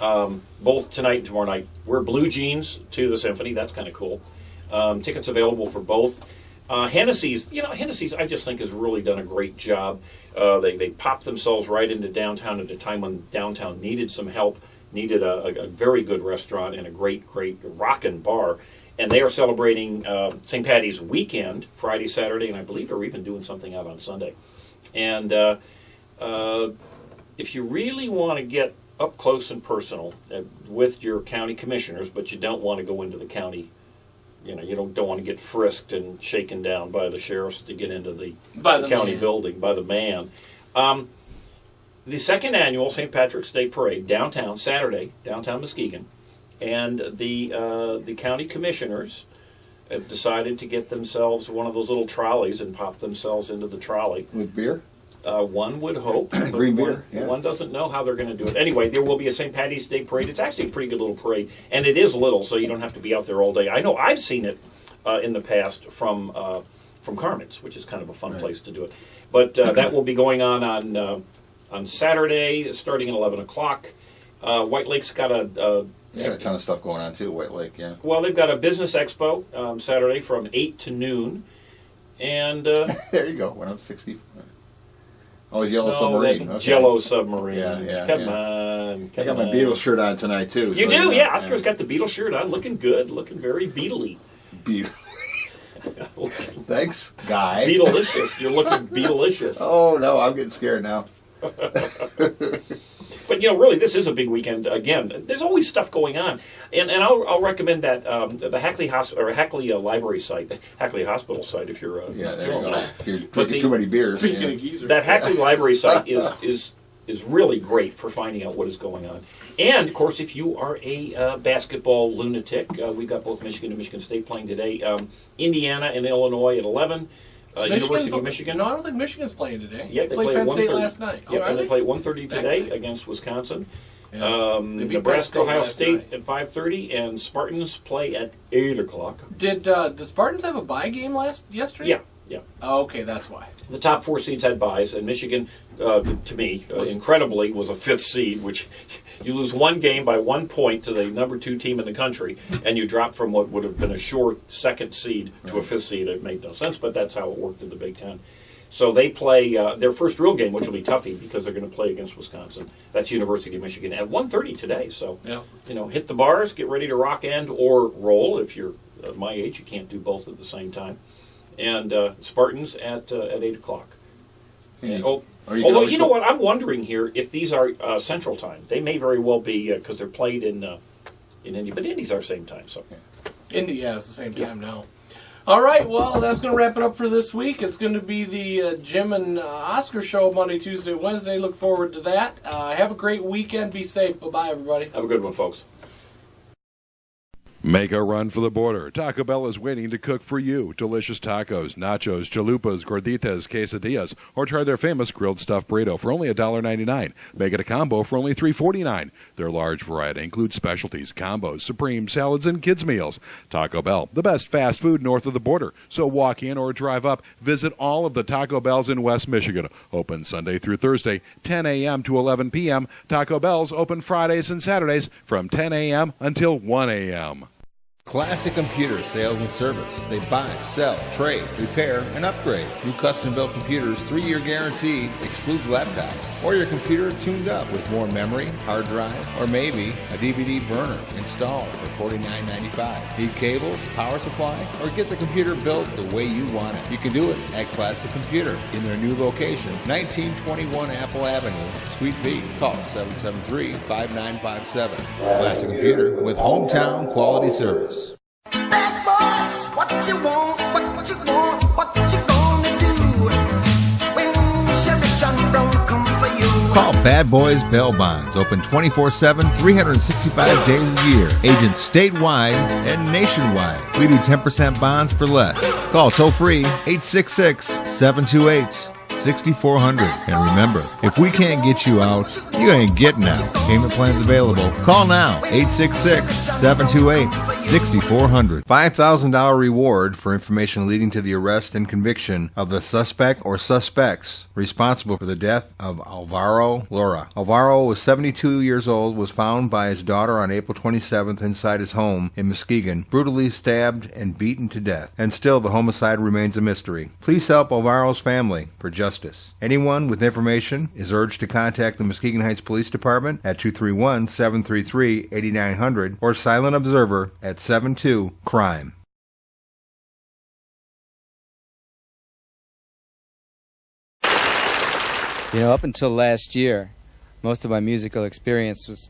Both tonight and tomorrow night. Wear blue jeans to the symphony. That's kind of cool. Tickets available for both. Hennessy's, I just think has really done a great job. They popped themselves right into downtown at a time when downtown needed some help, needed a very good restaurant and a great rockin' bar. And they are celebrating St. Patty's weekend, Friday, Saturday, and I believe they're even doing something out on Sunday. And if you really want to get up close and personal with your county commissioners, but you don't want to go into the county, you don't want to get frisked and shaken down by the sheriffs to get into the county building, by the man. The second annual St. Patrick's Day Parade, downtown, Saturday, downtown Muskegon, and the county commissioners have decided to get themselves one of those little trolleys and pop themselves into the trolley. With beer? One would hope. Green beer. One doesn't know how they're going to do it. Anyway, there will be a St. Patty's Day parade. It's actually a pretty good little parade, and it is little, so you don't have to be out there all day. I know I've seen it in the past from Carmen's, which is kind of a fun place to do it. But that will be going on Saturday, starting at 11 o'clock. White Lake's got a ton of stuff going on too. White Lake, yeah. Well, they've got a business expo Saturday from 8 to noon, and there you go. When I'm 60. Oh, Yellow Submarine. That's Jello Submarine. Yeah. Come on. I got my Beatles shirt on tonight too. You do, yeah. Oscar's got the Beatles shirt on, looking good, looking very Beatle-y. Thanks, guy. Beatlicious. You're looking Beatlicious. Oh no, I'm getting scared now. But really, this is a big weekend. Again, there's always stuff going on, and I'll recommend that the Hackley Library site, Hackley Hospital site, if you're there you go. If you're drinking too many beers. Speaking of geezers, that Hackley Library site is really great for finding out what is going on. And of course, if you are a basketball lunatic, we've got both Michigan and Michigan State playing today. Indiana and Illinois at 11. University of Michigan. No, I don't think Michigan's playing today. Yeah, they played Penn State last night. Yeah, and they play at 1:30 today against Wisconsin. Yeah. Nebraska, Ohio State at 5:30, and Spartans play at 8 o'clock. Did the Spartans have a bye game yesterday? Yeah. Oh, okay, that's why. The top 4 seeds had byes, and Michigan, to me, incredibly, was a 5th seed, which you lose one game by 1 point to the number 2 team in the country, and you drop from what would have been a sure 2nd seed to a 5th seed. It made no sense, but that's how it worked in the Big Ten. So they play their first real game, which will be toughy because they're going to play against Wisconsin. That's University of Michigan at 1:30 today. So, hit the bars, get ready to rock or roll. If you're my age, you can't do both at the same time. And Spartans at 8 o'clock. Although, you know what, I'm wondering here if these are Central Time. They may very well be because they're played in Indy, but Indy's our same time. So Indy, it's the same time now. All right, well, that's going to wrap it up for this week. It's going to be the Jim and Oscar show Monday, Tuesday, Wednesday. Look forward to that. Have a great weekend. Be safe. Bye-bye, everybody. Have a good one, folks. Make a run for the border. Taco Bell is waiting to cook for you. Delicious tacos, nachos, chalupas, gorditas, quesadillas, or try their famous grilled stuffed burrito for only $1.99. Make it a combo for only $3.49. Their large variety includes specialties, combos, supreme, salads, and kids' meals. Taco Bell, the best fast food north of the border. So walk in or drive up. Visit all of the Taco Bells in West Michigan. Open Sunday through Thursday, 10 a.m. to 11 p.m. Taco Bell's open Fridays and Saturdays from 10 a.m. until 1 a.m. Classic Computer Sales and Service. They buy, sell, trade, repair, and upgrade. New custom-built computers, 3-year guarantee, excludes laptops. Or your computer tuned up with more memory, hard drive, or maybe a DVD burner installed for $49.95. Need cables, power supply, or get the computer built the way you want it. You can do it at Classic Computer in their new location, 1921 Apple Avenue, Suite B. Call 773-5957. Classic Computer with hometown quality service. Bad boys, what you want, what you want, what you gonna do? Bad Boys Bail Bonds, open 24/7, 365 days a year. Agents statewide and nationwide. We do 10% bonds for less. Call toll free 866-728-6400. And remember, if we can't get you out, you ain't getting out. Payment plans available. Call now, 866-728-6400. $5,000 reward for information leading to the arrest and conviction of the suspect or suspects responsible for the death of Alvaro Lora. Alvaro was 72 years old, was found by his daughter on April 27th inside his home in Muskegon, brutally stabbed and beaten to death. And still, the homicide remains a mystery. Please help Alvaro's family for justice. Anyone with information is urged to contact the Muskegon Heights Police Department at 231-733-8900 or Silent Observer at 72-CRIME. You know, up until last year, most of my musical experience was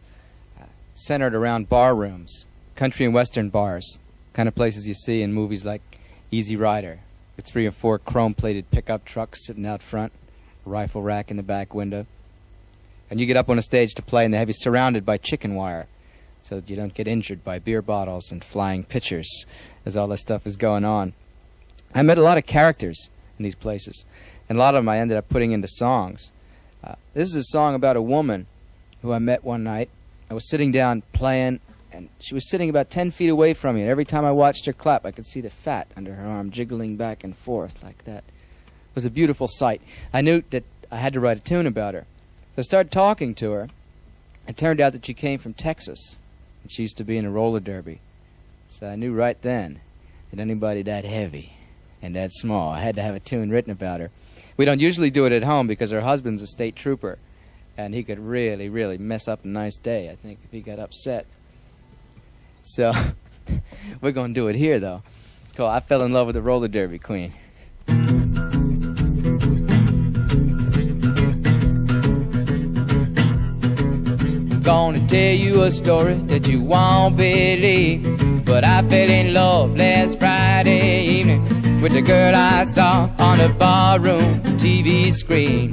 centered around bar rooms, country and western bars, kind of places you see in movies like Easy Rider, with 3 or 4 chrome-plated pickup trucks sitting out front, a rifle rack in the back window. And you get up on a stage to play and they have you surrounded by chicken wire so that you don't get injured by beer bottles and flying pitchers as all this stuff is going on. I met a lot of characters in these places, and a lot of them I ended up putting into songs. This is a song about a woman who I met one night. I was sitting down playing, and she was sitting about 10 feet away from me, and every time I watched her clap, I could see the fat under her arm jiggling back and forth like that. It was a beautiful sight. I knew that I had to write a tune about her. So I started talking to her. It turned out that she came from Texas, and she used to be in a roller derby. So I knew right then that anybody that heavy and that small, I had to have a tune written about her. We don't usually do it at home because her husband's a state trooper, and he could really, really mess up a nice day, I think, if he got upset. So we're going to do it here, though. It's called I Fell in Love with the Roller Derby Queen. Gonna tell you a story that you won't believe, but I fell in love last Friday evening with the girl I saw on a barroom TV screen.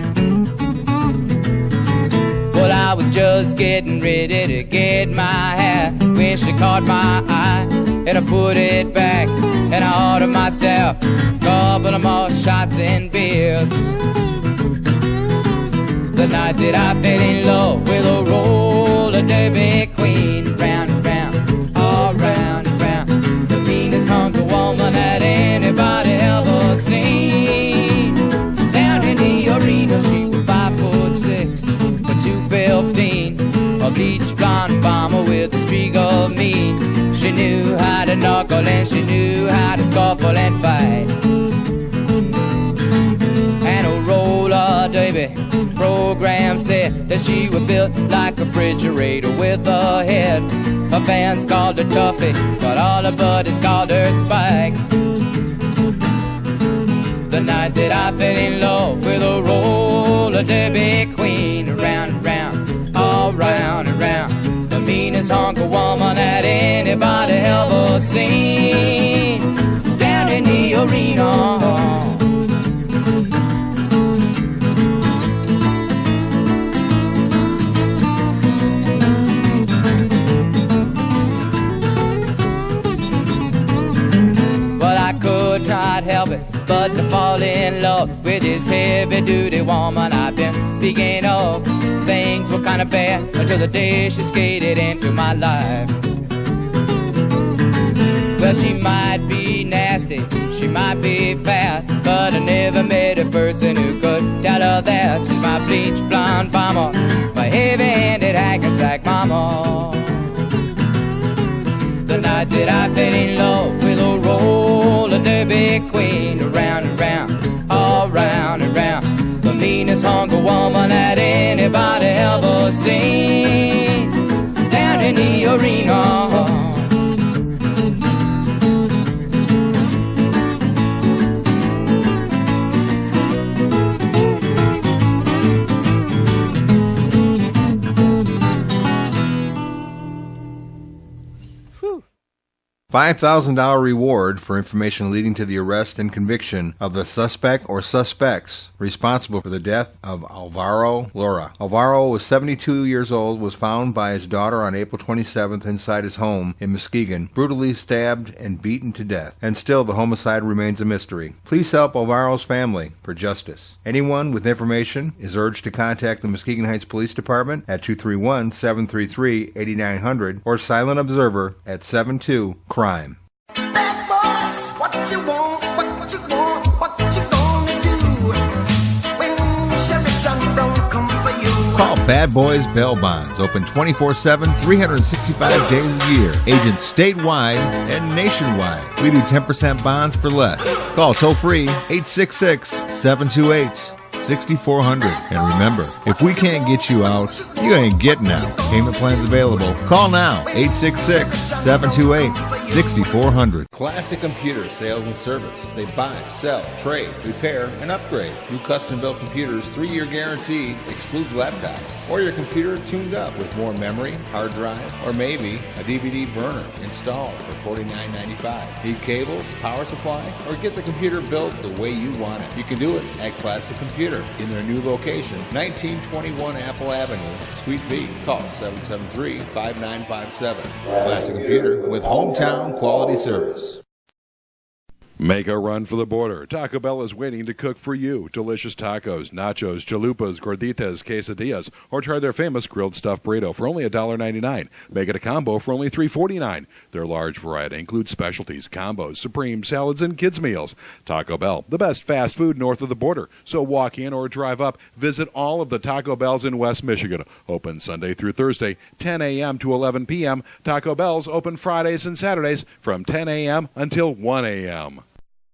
Well, I was just getting ready to get my hat when she caught my eye, and I put it back, and I ordered myself a couple of more shots and beers. The night that I fell in love with a roller derby queen, round and round, all round and round, the meanest hunk of woman that anybody ever seen. Down in the arena, she was 5'6", but 215, a bleached blonde bomber with a streak of mean. She knew how to knuckle and she knew how to scuffle and fight. And a roller derby program said that she was built like a refrigerator with a head. Her fans called her Tuffy, but all her buddies called her Spike. The night that I fell in love with a roller derby queen, around and round, all round and round, the meanest hunk of woman that anybody ever seen. Down in the arena, not help it but to fall in love with this heavy-duty woman I've been speaking of. Things were kind of bad until the day she skated into my life. Well, she might be nasty, she might be fat, but I never met a person who could doubt her that. She's my bleached blonde bomber, my heavy-handed hack-and-sack mama. The night that I fell in love with a roller derby queen, around and round, all round and round, the meanest hunk of woman that anybody ever seen. Down in the arena, $5,000 reward for information leading to the arrest and conviction of the suspect or suspects responsible for the death of Alvaro Lora. Alvaro was 72 years old, was found by his daughter on April 27th inside his home in Muskegon, brutally stabbed and beaten to death. And still the homicide remains a mystery. Please help Alvaro's family for justice. Anyone with information is urged to contact the Muskegon Heights Police Department at 231-733-8900 or Silent Observer at 72-CRIME. Bad boys, what you want, what you want, what you gonna do when Sheriff John Brown come for you? Call Bad Boys Bail Bonds, open 24/7, 365 days a year. Agents statewide and nationwide. We do 10% bonds for less. Call toll free 866-728-6400. And remember, if we can't get you out, you ain't getting out. Payment plans available. Call now, 866-728-6400. Classic Computer Sales and Service. They buy, sell, trade, repair, and upgrade. New custom-built computers, 3-year guarantee, excludes laptops. Or your computer tuned up with more memory, hard drive, or maybe a DVD burner installed for $49.95. Need cables, power supply, or get the computer built the way you want it. You can do it at Classic Computer in their new location, 1921 Apple Avenue, Suite B. Call 773-5957. Classic Computer with hometown quality service. Make a run for the border. Taco Bell is waiting to cook for you. Delicious tacos, nachos, chalupas, gorditas, quesadillas, or try their famous grilled stuffed burrito for only $1.99. Make it a combo for only $3.49. Their large variety includes specialties, combos, supreme, salads, and kids' meals. Taco Bell, the best fast food north of the border. So walk in or drive up. Visit all of the Taco Bells in West Michigan. Open Sunday through Thursday, 10 a.m. to 11 p.m. Taco Bell's open Fridays and Saturdays from 10 a.m. until 1 a.m.